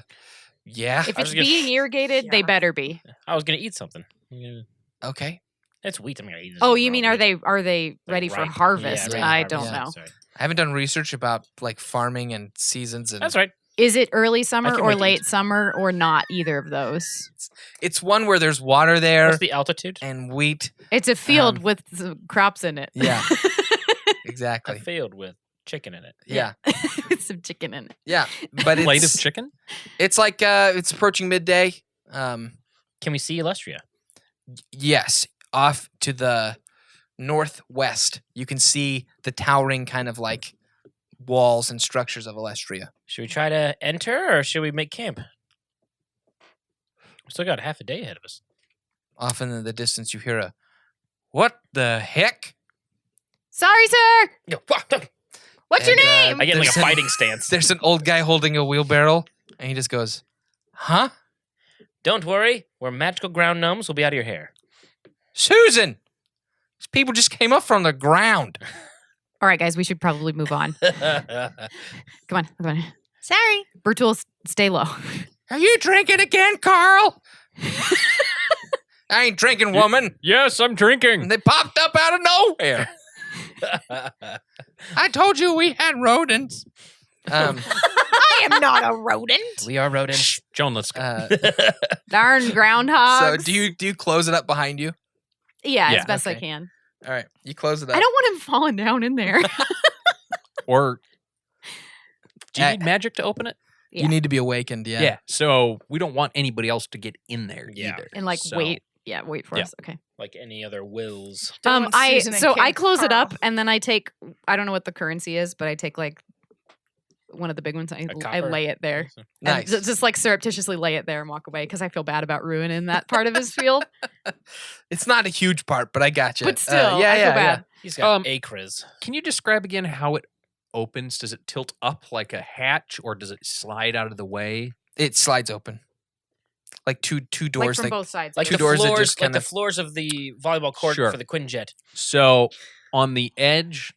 S3: Yeah.
S6: If
S5: I was
S6: it's
S5: gonna-
S6: being irrigated, they
S4: Yeah.
S6: better be.
S5: I was gonna eat something. Yeah.
S3: Okay.
S5: It's wheat. I'm gonna eat it.
S6: Oh, you mean are they
S5: Like
S6: ready for
S5: ripe?
S6: harvest?
S5: Yeah, ready for
S6: I
S5: harvest.
S6: don't
S3: Yeah.
S6: know.
S5: Sorry.
S3: I haven't done research about like farming and seasons, and
S5: That's right.
S6: Is it early summer
S5: can
S6: or
S5: wait to
S6: late
S5: eat.
S6: summer or not either of those?
S3: it's one where there's water there
S5: What's the altitude?
S3: and wheat.
S6: It's a field
S3: Um,
S6: with some crops in it.
S3: Yeah.
S5: A
S3: Exactly.
S5: field with chicken in it.
S3: Yeah.
S6: With some chicken in it.
S3: Yeah. But
S7: Plate of
S3: it's
S7: chicken?
S3: it's like it's approaching midday.
S5: Can we see Allestria?
S3: Yes, off to the northwest, you can see the towering kind of like walls and structures of Allestria.
S5: Should we try to enter, or should we make camp? We still got half a day ahead of us.
S3: Off in the distance, you hear a, "What the heck?"
S6: Sorry, sir. What's your
S3: And,
S6: name?
S5: I get like a
S3: there's
S5: fighting stance.
S3: There's an old guy holding a wheelbarrow, and he just goes, "Huh?
S5: Don't worry, we're magical ground gnomes. We'll be out of your hair.
S3: Susan! These people just came up from the ground."
S6: All right, guys, we should probably move on. Come on.
S4: Sorry.
S6: Bertul, stay low.
S3: "Are you drinking again, Carl?" "I ain't drinking, woman."
S7: Yes, I'm drinking.
S3: And they popped up out of nowhere. "I told you we had rodents."
S4: I am not a rodent.
S5: We are rodents.
S7: Shh, Joan, let's go.
S6: Darn groundhogs.
S3: So do you close it up behind you?
S6: Yeah,
S7: Yeah,
S6: as best I
S3: okay.
S6: can.
S3: All right, you close it up.
S6: I don't want him falling down in there.
S7: Or do you
S3: Uh,
S7: need magic to open it?
S6: Yeah.
S3: You need to be awakened. Yeah.
S7: Yeah. So we don't want anybody else to get in there
S5: Yeah.
S7: either.
S6: And like
S7: So-
S6: wait for
S7: Yeah.
S6: us. Okay.
S5: Like any other wills.
S4: Don't want Susan and
S6: I
S4: King
S6: close it up
S4: Carl.
S6: and then I take I don't know what the currency is, but I take like one of the big ones. I
S5: copper?
S6: lay it there. And
S3: Nice.
S6: just like surreptitiously lay it there and walk away because I feel bad about ruining that part of his field.
S3: It's not a huge part, but I got you.
S6: But still,
S3: yeah,
S6: I feel
S3: yeah,
S6: bad.
S5: He's got
S7: Um,
S5: acres.
S7: Can you describe again how it opens? Does it tilt up like a hatch or does it slide out of the way?
S3: Yeah. It slides open, like two
S6: Like
S3: doors.
S6: from
S3: Like,
S6: both sides.
S5: Like
S3: two
S5: the
S3: doors that
S5: floors,
S3: just
S5: like the
S3: kinda-
S5: floors of the volleyball court
S7: Sure.
S5: for the Quinjet.
S7: So on the edge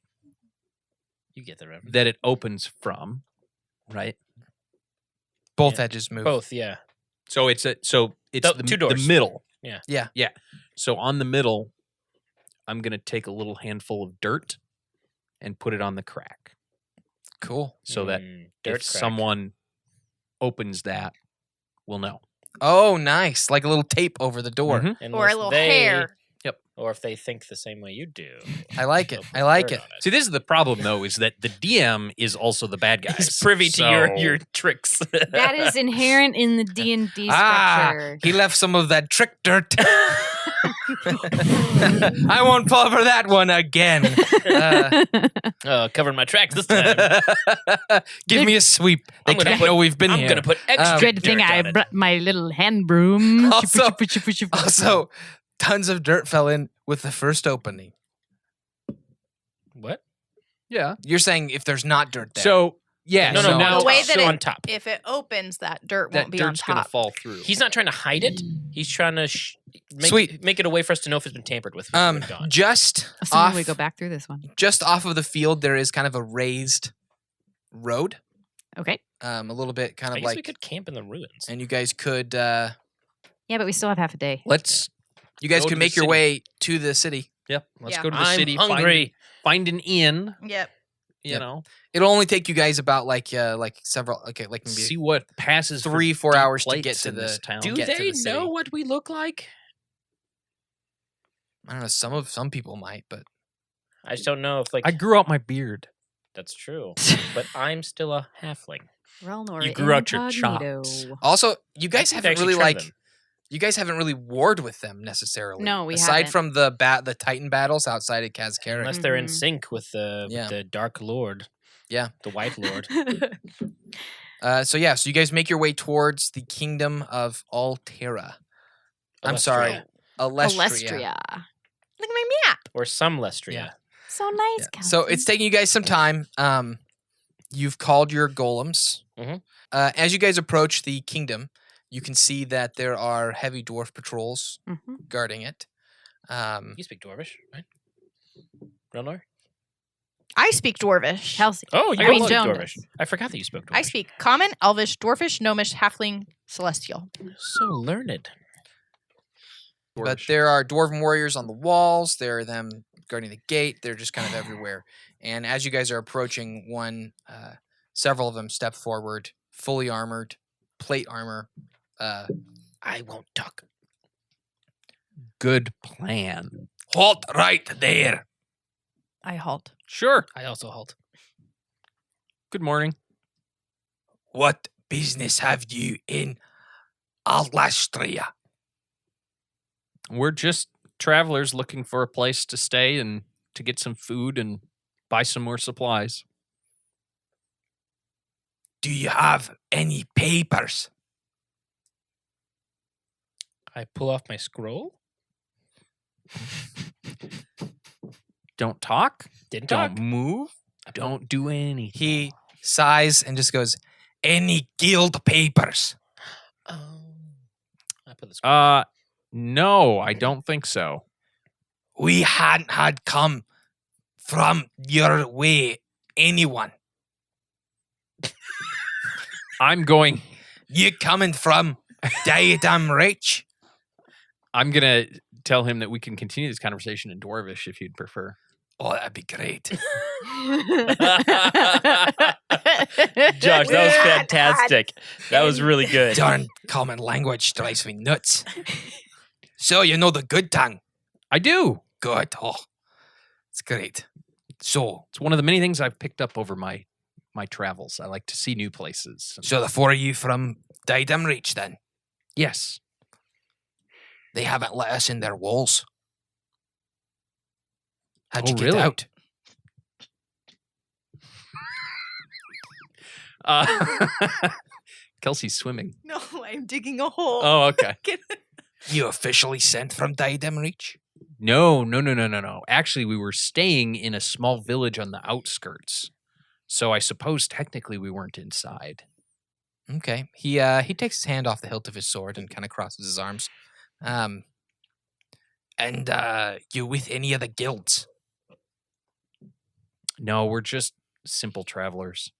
S5: You get the reference.
S7: that it opens from, right?
S3: both
S5: Yeah.
S3: edges move.
S5: Both, yeah.
S7: So it's the
S5: Two doors.
S7: the middle.
S5: Yeah.
S3: Yeah.
S7: Yeah. So on the middle, I'm gonna take a little handful of dirt and put it on the crack.
S3: Cool.
S7: So that
S5: dirt
S7: if
S5: crack.
S7: someone opens that, we'll know.
S3: Oh, nice. Like a little tape over the door.
S7: Mhm.
S4: Or a
S5: Unless
S4: little
S5: they-
S4: hair.
S5: Or if they think the same way you do.
S3: I like it.
S5: they'll put
S3: I like
S5: dirt
S3: it.
S5: on
S7: See, this is the problem though, is that the DM is also the bad guy.
S5: He's privy to your tricks.
S6: That is inherent in the D&D
S3: Ah,
S6: structure.
S3: he left some of that trick dirt. I won't fall for that one again.
S5: Covering my tracks this time.
S3: Give me a sweep. They
S5: I'm gonna
S3: can't
S5: put-
S3: know we've been
S5: I'm
S3: here.
S5: gonna put extra
S6: Good
S5: dirt
S6: thing I
S5: on it.
S6: brought my little hand broom.
S3: Also, tons of dirt fell in with the first opening.
S5: What?
S7: Yeah.
S3: You're saying if there's not dirt there.
S7: So yeah.
S5: No,
S7: so
S5: no,
S7: now
S4: The way that
S5: on
S4: it-
S5: top.
S4: If it opens, that dirt
S7: that
S4: won't be on
S7: dirt's gonna
S4: top.
S7: fall through.
S5: He's not trying to hide it. He's trying to
S3: Sweet.
S5: make it a way for us to know if it's been tampered with. before we're gone.
S3: just
S6: Assuming
S3: off,
S6: we go back through this one.
S3: just off of the field, there is kind of a raised road.
S6: Okay.
S3: A little bit kind
S5: I
S3: of
S5: guess we
S3: like,
S5: could camp in the ruins.
S3: and you guys could,
S6: Yeah, but we still have half a day.
S7: Let's
S3: you guys
S7: Go
S3: could
S7: to the
S3: make your
S7: city.
S3: way to the city.
S7: Yep. Let's
S4: Yeah.
S7: go to the
S5: I'm
S7: city.
S5: hungry.
S7: Find an inn.
S4: Yep.
S7: You
S3: Yep.
S7: know,
S3: It'll only take you guys about like several, okay, like maybe
S7: see what passes for
S3: 3-4
S7: deep
S3: hours to get
S7: plates
S3: to
S7: in this
S3: the.
S7: town.
S5: Do
S3: get to
S5: they
S3: the city.
S5: know what we look like?
S3: I don't know. Some people might, but
S5: I just don't know if
S7: I grew out my beard.
S5: that's true. But I'm still a halfling.
S6: Relnor
S7: You grew out your
S6: incognito.
S7: chops.
S3: Also, you
S5: I
S3: guys
S5: could
S3: haven't
S5: actually
S3: really
S5: trim them.
S3: you guys haven't really warred with them necessarily.
S6: No, we
S3: aside
S6: haven't.
S3: from the Titan battles outside of Kazkarik.
S5: Unless they're in
S6: Mhm.
S5: sync with the
S3: Yeah.
S5: Dark Lord.
S3: Yeah.
S5: The White Lord.
S3: So you guys make your way towards the Kingdom of Allterra. I'm sorry, Allestria.
S6: Alestria.
S4: Look at my map.
S5: Or some Lestria.
S3: Yeah.
S6: So nice.
S3: Yeah. So it's taking you guys some time. You've called your golems.
S5: Mhm.
S3: As you guys approach the kingdom, you can see that there are heavy dwarf patrols
S6: Mhm.
S3: guarding it.
S5: You speak Dwarvish, right? Relnor?
S4: I speak Dwarvish.
S6: Kelsey.
S5: Oh, you
S6: I
S5: don't
S6: mean,
S5: speak
S6: Joan
S5: Dwarvish.
S6: does.
S5: I forgot that you spoke Dwarvish.
S4: I speak Common, Elvish, Dwarfish, Gnomish, Halfling, Celestial.
S5: So learned.
S3: But there are dwarven warriors on the walls. There are them guarding the gate. They're just kind of everywhere. And as you guys are approaching several of them step forward, fully armored, plate armor.
S5: I won't talk.
S7: Good plan.
S1: Halt right there.
S4: I halt.
S7: Sure.
S5: I also halt.
S7: Good morning.
S1: What business have you in Allestria?
S7: We're just travelers looking for a place to stay and to get some food and buy some more supplies.
S1: Do you have any papers?
S5: I pull off my scroll.
S7: Don't talk.
S5: Didn't
S7: Don't
S5: talk.
S7: move. Don't do anything.
S3: He sighs and just goes,
S1: Any guild papers?
S5: Oh. I put the scroll.
S7: No, I don't think so.
S1: We hadn't had come from your way anyone.
S7: I'm going
S1: You coming from Diadem Rich?
S7: I'm going to tell him that we can continue this conversation in Dwarvish if you'd prefer.
S1: Oh, that'd be great.
S5: Josh, that was fantastic. That was really good.
S1: Darn common language drives me nuts. So you know the good tongue?
S7: I do.
S1: Good. Oh, it's great. So,
S7: It's one of the many things I've picked up over my travels. I like to see new places.
S1: so the four of you from Diadem Reach then?
S7: Yes.
S1: They haven't let us in their walls. How'd you
S7: Oh,
S1: get
S7: really?
S1: out?
S7: Kelsey's swimming.
S4: No, I'm digging a hole.
S7: Oh, okay.
S1: You officially sent from Diadem Reach?
S7: No. Actually, we were staying in a small village on the outskirts. So I suppose technically we weren't inside.
S3: okay. He takes his hand off the hilt of his sword and kind of crosses his arms.
S1: And you with any of the guilds?
S7: No, we're just simple travelers.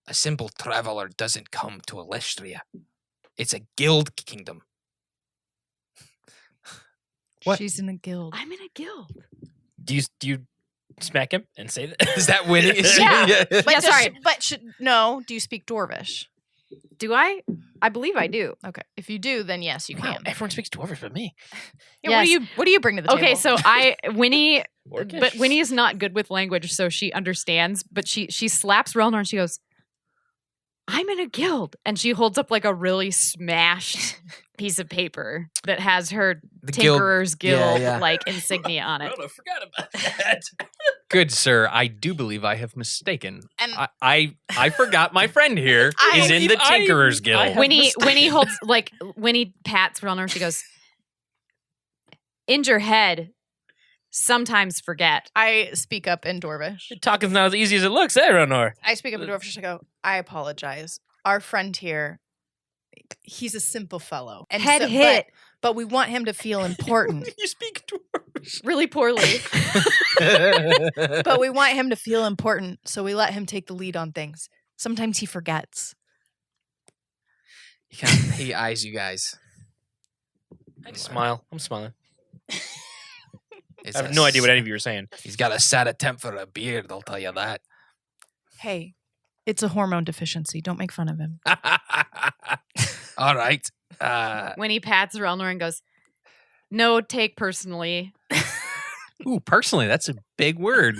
S1: A simple traveler doesn't come to Allestria. It's a guild kingdom.
S3: What?
S4: She's in a guild.
S6: I'm in a guild.
S5: Do you smack him and say that?
S3: Is that winning?
S6: Yeah.
S4: But
S6: Yeah, sorry.
S4: no. Do you speak Dwarvish?
S6: Do I? I believe I do.
S4: Okay. If you do, then yes, you
S5: Wow,
S4: can.
S5: everyone speaks Dwarvish but me.
S4: Yeah,
S6: Yes.
S4: What do you bring to the table?
S6: Okay, so Winnie,
S5: Orcish.
S6: but Winnie is not good with language, so she understands. But she slaps Relnor and she goes, "I'm in a guild," and she holds up like a really smashed piece of paper that has her
S3: The guild-
S6: Tinkerer's Guild
S3: yeah.
S6: like insignia on it.
S5: I forgot about that.
S7: Good sir, I do believe I have mistaken.
S4: And-
S7: I forgot my friend here is in the Tinkerer's Guild.
S6: Winnie holds Winnie pats Relnor and she goes, "In your head, sometimes forget."
S4: I speak up in Dwarvish.
S5: Talking's not as easy as it looks, eh, Renor?
S4: I speak up in Dwarvish. I go, I apologize. Our friend here, he's a simple fellow. And
S6: Head hit.
S4: But we want him to feel important.
S5: You speak Dwarvish.
S6: Really poorly.
S4: But we want him to feel important, so we let him take the lead on things. Sometimes he forgets.
S3: He eyes you guys.
S5: I just smile. I'm smiling.
S3: It's
S5: I have no idea what any of you are saying.
S1: He's got a sad attempt for a beard, I'll tell you that.
S4: Hey, it's a hormone deficiency. Don't make fun of him.
S1: All right.
S6: Winnie pats Relnor and goes, "No, take personally."
S7: Ooh, personally, that's a big word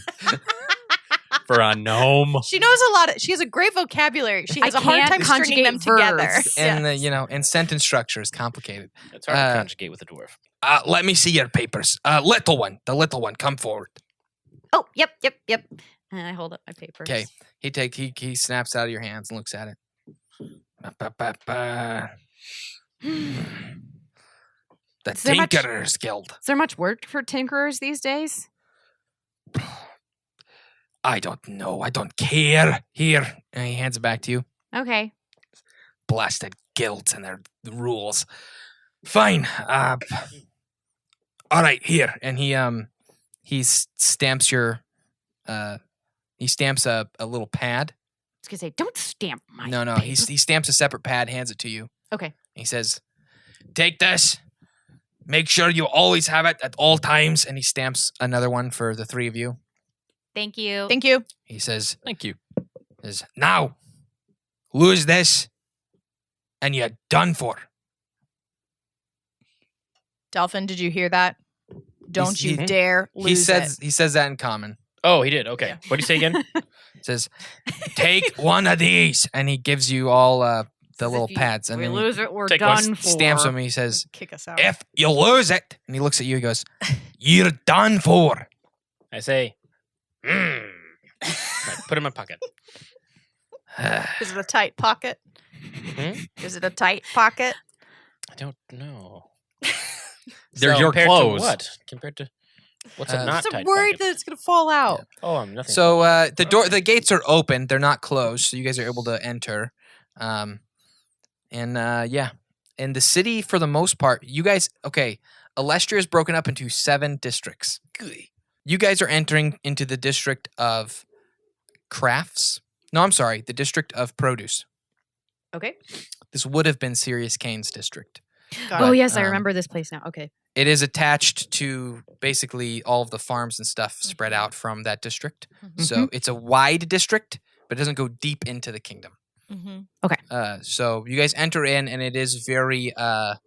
S7: for a gnome.
S4: She knows a lot. She has a great vocabulary. She
S6: I
S4: has a hard
S6: can't
S4: time stringing them
S6: conjugate
S4: together.
S6: verbs.
S3: And
S4: Yes.
S3: and sentence structure is complicated.
S5: It's hard to conjugate with a dwarf.
S3: Let me see your papers. The little one, come forward.
S6: Oh, yep. And I hold up my papers.
S3: Okay. He snaps out of your hands and looks at it. Ba-ba-ba-ba. The
S6: Is there much-
S3: Tinkerers Guild.
S6: Is there much work for tinkerers these days?
S3: I don't know. I don't care. Here. And he hands it back to you.
S6: Okay.
S3: Blasted guilds and their rules. Fine. All right, here. And he stamps your he stamps a little pad.
S6: I was gonna say, don't stamp my.
S3: No,
S6: paper.
S3: he stamps a separate pad, hands it to you.
S6: Okay.
S3: He says, "Take this. Make sure you always have it at all times." And he stamps another one for the three of you.
S6: Thank you.
S4: Thank you.
S3: He says,
S7: Thank you.
S3: "Now, lose this, and you're done for."
S4: Delphin, did you hear that? Don't
S3: he-
S4: you dare lose
S3: He says that in common.
S5: Oh, he did. Okay.
S4: Yeah.
S5: What do you say again?
S3: Says, "Take one of these," and he gives you all the little
S6: If you-
S3: pads, and
S6: we
S3: then
S6: lose it, we're
S5: Take one,
S6: done
S3: he
S6: for.
S3: stamps them. And he says,
S4: it. Kick us out.
S3: "If you lose it," and he looks at you, he goes, "You're done for."
S5: I say, I put it in my pocket.
S4: Is it a tight pocket?
S5: Hmm?
S4: Is it a tight pocket?
S5: I don't know.
S7: They're
S5: So
S7: your
S5: compared
S7: clothes.
S5: To what? Compared to what's
S3: Uh,
S5: a not
S4: I'm
S5: tight
S4: worried
S5: pocket?
S4: that it's gonna fall out.
S5: Oh, I'm nothing.
S3: So the gates are open; they're not closed, so you guys are able to enter. Yeah, in the city for the most part, you guys Allestria is broken up into 7 districts. You guys are entering into the district of crafts. No, I'm sorry, the district of produce.
S6: Okay.
S3: This would have been Sirius Kane's district.
S4: Got
S6: Oh
S3: But,
S6: yes, I
S3: um,
S6: remember this place now. Okay.
S3: It is attached to basically all of the farms and stuff spread out from that district. So it's a wide district, but it doesn't go deep into the kingdom.
S4: Mm-hmm.
S3: So you guys enter in, and it is very what's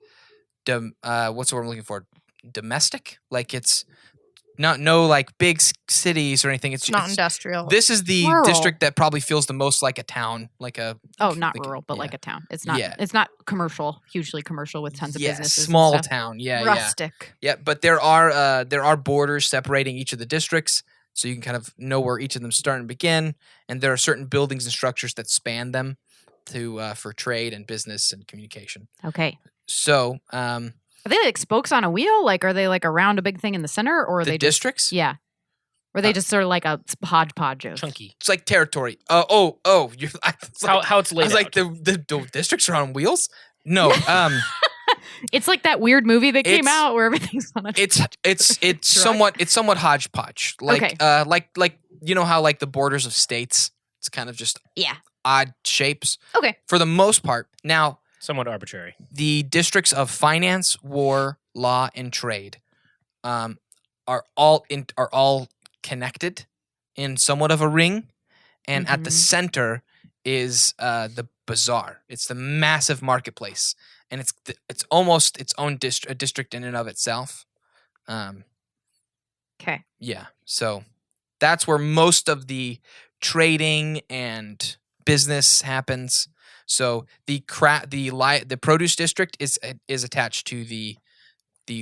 S3: the word I'm looking for? Domestic. Like it's no like big cities or anything.
S4: It's not industrial.
S3: This is the
S6: Rural.
S3: district that probably feels the most like a town, like a
S6: Oh, not
S3: like,
S6: rural, but
S3: yeah.
S6: like a town. It's not.
S3: Yeah.
S6: It's not commercial, hugely commercial with tons of businesses. and
S3: small
S6: stuff.
S3: town. Yeah,
S4: rustic.
S3: yeah. But there are borders separating each of the districts, so you can kind of know where each of them start and begin. And there are certain buildings and structures that span them to for trade and business and communication.
S6: Okay.
S3: So
S6: Are they like spokes on a wheel? Like, are they like around a big thing in the center, or are
S3: the
S6: they just
S3: districts,
S6: yeah? Or are they just sort of like a hodgepodge of
S5: chunky.
S3: it's like territory. You're, it's like,
S5: How it's
S3: I
S5: laid
S3: was like
S5: out.
S3: the districts are on wheels. No,
S6: It's like that weird movie that came
S3: It's-
S6: out where everything's on a.
S3: it's somewhat hodgepodge. Like
S6: Okay.
S3: like you know how like the borders of states, it's kind of just
S6: Yeah.
S3: odd shapes
S6: Okay.
S3: for the most part. Now
S5: Somewhat arbitrary.
S3: the districts of finance, war, law, and trade are all connected in somewhat of a ring, and at the
S6: Mhm.
S3: center is the bazaar. It's the massive marketplace, and it's almost its own district in and of itself.
S6: Okay.
S3: Yeah, so that's where most of the trading and business happens. So the produce district is attached to the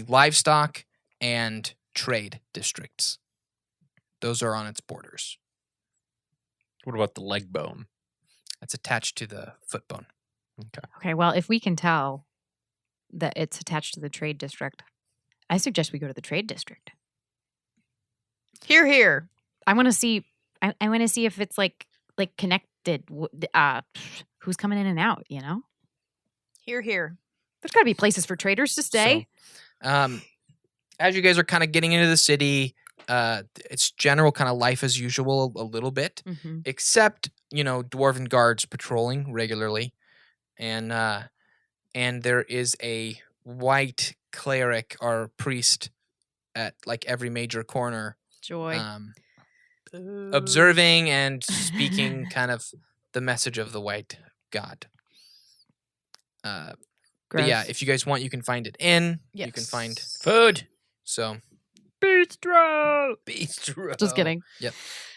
S3: livestock and trade districts. Those are on its borders.
S7: What about the leg bone?
S3: That's attached to the foot bone.
S6: Okay. Well, if we can tell that it's attached to the trade district, I suggest we go to the trade district.
S4: Here, here.
S6: I want to see. I want to see if it's like connected. Who's coming in and out? You know,
S4: Here, here.
S6: there's got to be places for traders to stay.
S3: So, as you guys are kind of getting into the city, it's general kind of life as usual a little bit,
S6: Mm-hmm.
S3: except dwarven guards patrolling regularly, and there is a white cleric or priest at like every major corner,
S6: Joy.
S3: observing and speaking kind of the message of the white god. But yeah,
S6: Gross.
S3: if you guys want, you can find it in. You can
S4: Yes.
S3: find
S5: Food.
S3: so.
S2: Bistro. Bistro.
S6: Just kidding.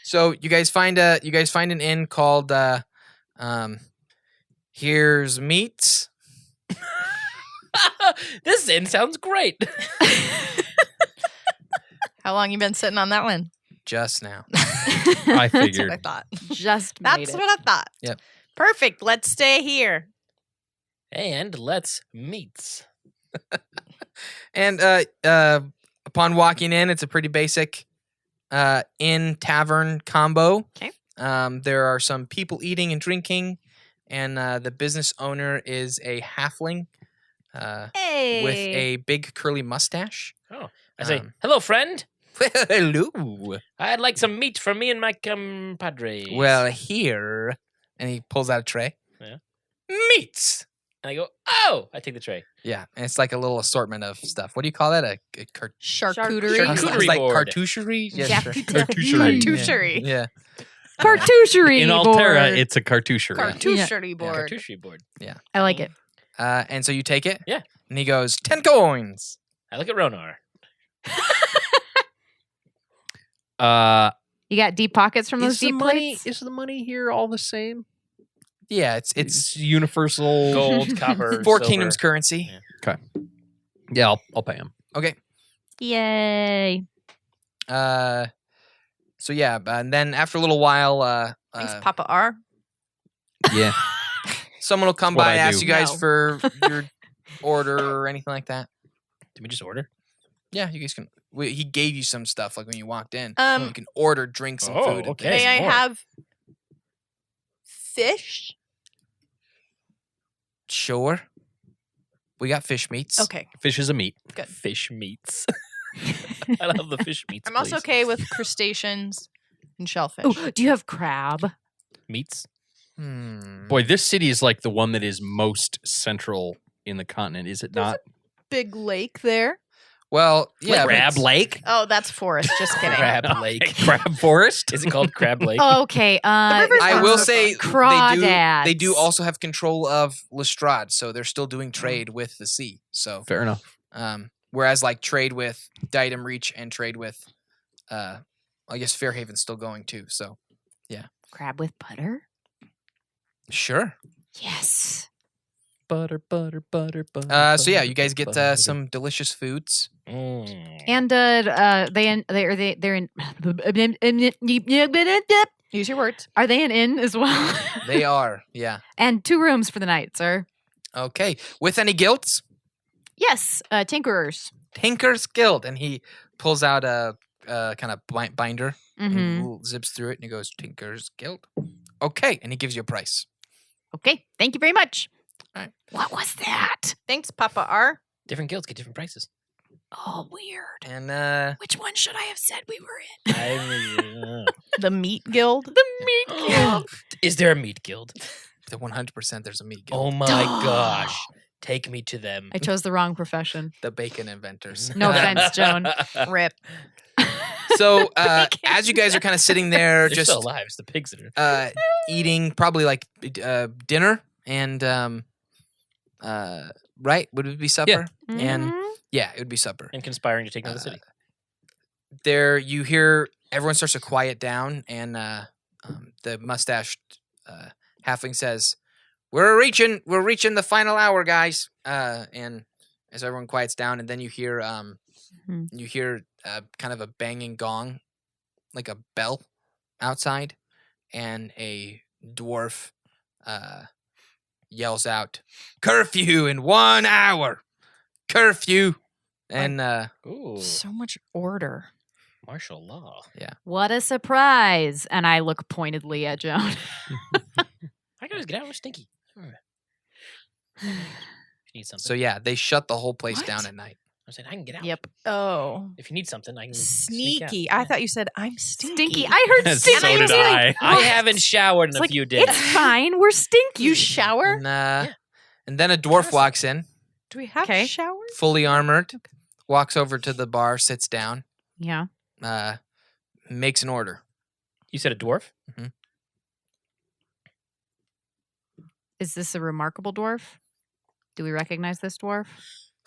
S3: So you guys find an inn called Here's Meats.
S5: This inn sounds great.
S4: How long you been sitting on that one?
S3: Just now.
S7: I
S4: That's what
S7: figured.
S4: I thought.
S6: Just made
S4: That's
S6: it.
S4: what I thought.
S3: Yep.
S4: Perfect. Let's stay here.
S5: And let's meet.
S3: And upon walking in, it's a pretty basic inn tavern combo.
S6: Okay.
S3: There are some people eating and drinking, and the business owner is a halfling
S6: Hey.
S3: with a big curly mustache.
S5: I say,
S3: Um,
S5: hello, friend.
S3: Hello.
S5: I'd like some meat for me and my compadres.
S3: Well, here, and he pulls out a tray.
S5: Yeah.
S3: Meats.
S5: And I go, oh, I take the tray.
S3: Yeah, and it's like a little assortment of stuff. What do you call that? A
S4: Charcuterie.
S3: It's
S5: Charcuterie
S3: like
S5: board.
S3: cartoucherie. Yeah, sure.
S7: Cartoucherie.
S4: Charcuterie.
S3: Yeah.
S6: Cartoucherie
S7: In
S6: board.
S7: Altera, it's a cartoucherie.
S4: Charcuterie board.
S5: Cartouche board.
S6: I like it.
S3: And so you take it.
S5: Yeah.
S3: And he goes 10 coins.
S5: I look at Ronar.
S6: You got deep pockets from those
S7: Is the
S6: deep
S7: money
S6: plates?
S7: is the money here all the same?
S3: Yeah, it's
S7: It's universal
S5: Gold, copper,
S3: Four
S5: silver.
S3: Kingdoms currency.
S5: Yeah.
S7: Yeah, I'll pay him.
S3: Okay.
S6: Yay.
S3: So yeah, and then after a little while,
S4: Thanks, Papa R.
S7: Yeah.
S3: someone will come
S7: That's what
S3: by
S7: I
S3: and ask
S7: do.
S3: you guys
S4: No.
S3: for your order or anything like that.
S5: Did we just order?
S3: Yeah, you guys can. He gave you some stuff like when you walked in. You
S4: Um,
S3: can order drinks and
S5: Oh,
S3: food. and
S5: okay.
S3: things.
S4: may I
S5: more.
S4: have fish?
S3: Sure. We got fish meats.
S4: Okay.
S7: Fish is a meat.
S4: Good.
S5: Fish meats. I love the fish meats.
S4: I'm also
S5: please.
S4: okay with crustaceans and shellfish.
S6: Oh, do you have crab?
S5: Meats.
S7: Boy, this city is like the one that is most central in the continent, is it
S4: There's
S7: not?
S4: Big lake there.
S3: Well, yeah. but
S7: Crab
S3: it's-
S7: Lake?
S4: Oh, that's forest. Just kidding.
S5: Crab Lake.
S7: Crab Forest?
S5: Is it called Crab Lake?
S6: Oh, okay.
S4: river's
S3: I
S4: not
S3: will
S4: so
S3: say
S6: Crawdads.
S3: they do also have control of Lestrade, so they're still doing trade with the sea. So
S7: Fair enough.
S3: whereas like trade with Diadem Reach and trade with I guess Fairhaven's still going too. So
S6: crab with butter?
S3: sure.
S6: Yes.
S7: Butter, butter, butter, butter.
S3: So yeah, you guys get some delicious foods.
S5: Mm.
S6: And they're in
S4: Use your words.
S6: Are they an inn as well?
S3: They are, yeah.
S6: And 2 rooms for the night, sir.
S3: Okay. With any guilds?
S6: Yes, tinkerers.
S3: Tinker's Guild, and he pulls out a kind of binder
S6: Mm-hmm.
S3: and zips through it, and he goes, Tinker's Guild. Okay, and he gives you a price.
S6: Okay, thank you very much.
S3: All right.
S6: What was that?
S4: Thanks, Papa R.
S5: Different guilds get different prices.
S6: Oh, weird.
S3: And
S6: Which one should I have said we were in?
S4: The Meat Guild.
S6: The meat guild.
S5: Is there a meat guild?
S3: the 100% there's a meat guild.
S5: Oh my gosh. Take me to them.
S6: I chose the wrong profession.
S3: The bacon inventors.
S6: No offense, Joan.
S4: Rip.
S3: So as you guys are kind of sitting there,
S5: They're
S3: just
S5: still alive. It's the pigs that are.
S3: eating probably like dinner and right? Would it be supper? And
S6: Mhm.
S3: yeah, it would be supper.
S5: And conspiring to take down the city.
S3: There you hear everyone starts to quiet down, and the mustached halfling says, we're reaching the final hour, guys." And as everyone quiets down, and then you hear kind of a banging gong, like a bell outside, and a dwarf yells out, "Curfew in 1 hour! Curfew!" And
S5: Ooh.
S4: So much order.
S5: Martial law.
S6: What a surprise. And I look pointedly at Joan.
S5: I can just get out. We're stinky. If you need something.
S3: so yeah, they shut the whole place
S4: What?
S3: down at night.
S5: I said, I can get out.
S6: Yep.
S4: Oh.
S5: If you need something, I can sneak out.
S4: Sneaky. I thought you said I'm stinky.
S6: Stinky. I heard
S7: So
S6: stinky.
S7: did I.
S5: I haven't showered in
S6: It's
S5: a
S6: like,
S5: few days.
S6: it's fine. We're stinky.
S4: You shower?
S3: And then a dwarf walks in,
S4: Do we have
S6: Okay.
S4: showers?
S3: fully armored, walks over to the bar, sits down,
S6: Yeah.
S3: makes an order.
S5: You said a dwarf?
S6: Is this a remarkable dwarf? Do we recognize this dwarf?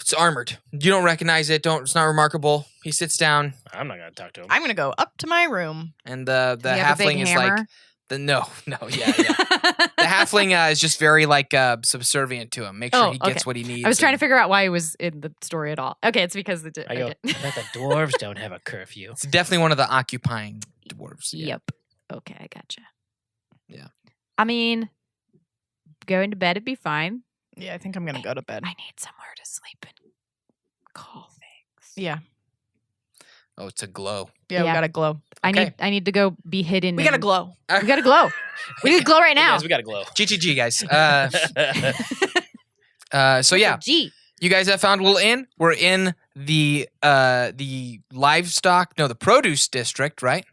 S3: It's armored. You don't recognize it. It's not remarkable. He sits down,
S5: I'm not gonna talk to him.
S4: I'm gonna go up to my room.
S3: and the
S6: Does he have a big
S3: halfling is like
S6: hammer?
S3: the halfling is just very like subservient to him. Make sure
S6: Oh,
S3: he gets
S6: okay.
S3: what he needs.
S6: I was trying to
S3: and
S6: figure out why he was in the story at all. Okay, it's because the
S5: I go.
S6: okay.
S5: But the dwarves don't have a curfew.
S3: It's definitely one of the occupying dwarves. Yeah.
S6: Yep. Okay, I gotcha.
S3: Yeah.
S6: I mean, going to bed would be fine.
S4: Yeah, I think I'm gonna go to bed.
S6: I need somewhere to sleep and call things.
S4: Yeah,
S3: Oh, it's a glow.
S4: yeah, we
S6: Yeah.
S4: gotta glow.
S3: Okay.
S6: I need to go be hidden.
S4: We gotta
S6: and-
S4: glow.
S6: We gotta glow. We need to glow right
S5: Hey,
S6: now.
S5: guys, we gotta glow.
S3: GGG, guys. So yeah,
S6: Gee.
S3: you guys have found a little inn. We're in the livestock, the produce district, right?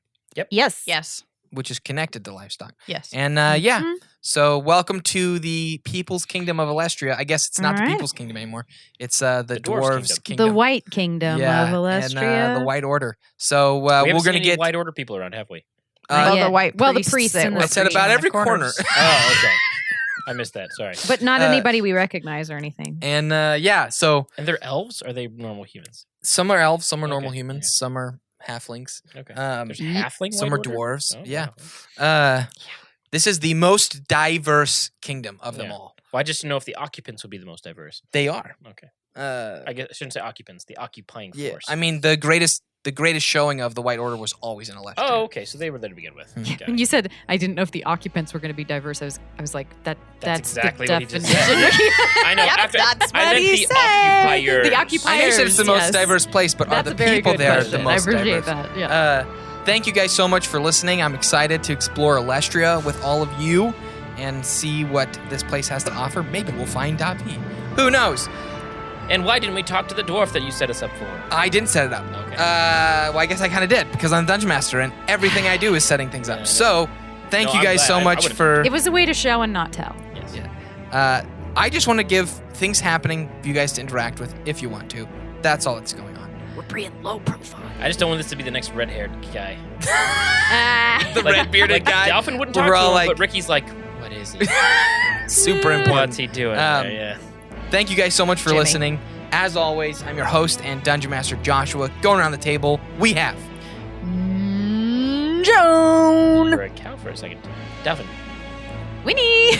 S6: Yes.
S4: Yes,
S3: Which is connected to livestock.
S4: yes.
S3: And yeah,
S6: Mhm.
S3: so welcome to the People's Kingdom of Allestria. I guess it's not the
S6: Alright.
S3: People's Kingdom anymore. It's the
S5: Dwarves'
S3: Dwarves'
S5: Kingdom.
S3: Kingdom.
S6: The White Kingdom
S3: yeah,
S6: of Allestria.
S3: and the White Order. So
S5: we
S3: we're
S5: haven't
S3: gonna
S5: seen any
S3: get.
S5: White Order people around, have we?
S4: Well,
S6: Yeah.
S4: the white
S6: Well, the
S4: priests
S6: priests
S4: that
S6: and
S4: were
S6: the-
S3: I said
S4: preaching
S3: about
S4: in the
S3: every corner.
S4: corners.
S5: Oh, okay. I missed that. Sorry.
S6: But not
S3: Uh,
S6: anybody we recognize or anything.
S3: And yeah, so
S5: And they're elves? Or are they normal humans?
S3: some are elves, some are normal
S5: Okay,
S3: humans,
S5: yeah.
S3: some are halflings.
S5: Okay.
S3: There's
S5: halfling.
S3: some
S5: White
S3: are
S5: Order?
S3: dwarves.
S5: Oh,
S3: Yeah.
S5: wow.
S3: This is the most diverse kingdom of them
S5: Yeah.
S3: all.
S5: Well, I just didn't know if the occupants would be the most diverse.
S3: They are.
S5: Okay.
S3: Uh,
S5: I guess I shouldn't say occupants. The occupying
S3: yeah.
S5: force.
S3: I mean, the greatest showing of the White Order was always in Allestria.
S5: Oh, okay. So they were there to begin with.
S3: Mhm.
S5: Got
S6: When
S5: it.
S6: you said I didn't know if the occupants were going to be diverse, I was like, that's
S5: exactly
S6: the
S5: what he just
S6: definition.
S5: said. I know.
S4: Yep,
S5: after
S4: that's
S5: I
S4: what
S5: meant
S4: he
S5: the
S4: said.
S5: occupiers.
S6: The
S3: I
S6: occupiers.
S3: know you said it's the most
S6: Yes.
S3: diverse place, but
S6: That's
S3: are
S6: a
S3: the
S6: very
S3: people
S6: good
S3: there
S6: question.
S3: the most
S6: I appreciate
S3: diverse?
S6: that. Yeah.
S3: Thank you guys so much for listening. I'm excited to explore Allestria with all of you and see what this place has to offer. Maybe we'll find Davi. Who knows?
S5: And why didn't we talk to the dwarf that you set us up for?
S3: I didn't set it up.
S5: Okay.
S3: Well, I guess I kind of did because I'm Dungeon Master and everything I do is setting things up.
S5: Yeah.
S3: So, thank
S5: No,
S3: you
S5: I'm
S3: guys
S5: glad.
S3: so
S5: I
S3: much
S5: would've-
S3: for.
S6: It was a way to show and not tell.
S5: Yes.
S3: Yeah. I just want to give things happening for you guys to interact with if you want to. That's all that's going on.
S6: We're pretty low profile.
S5: I just don't want this to be the next red-haired guy.
S3: The red-bearded guy.
S5: Dalvin wouldn't
S3: We're
S5: talk to
S3: all
S5: him,
S3: like-
S5: but Ricky's like, what is he?
S3: Super important.
S5: What's he doing? Yeah.
S3: Thank you guys so much for
S4: Jimmy.
S3: listening. As always, I'm your host and Dungeon Master Joshua. Going around the table, we have.
S6: Joan.
S5: For a cow for a second. Dalvin.
S6: Winnie.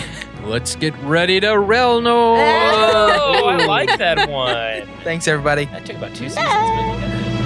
S7: Let's get ready to Relno.
S5: Oh, I like that one.
S3: Thanks, everybody.
S5: That took about 2 seasons, but you got it.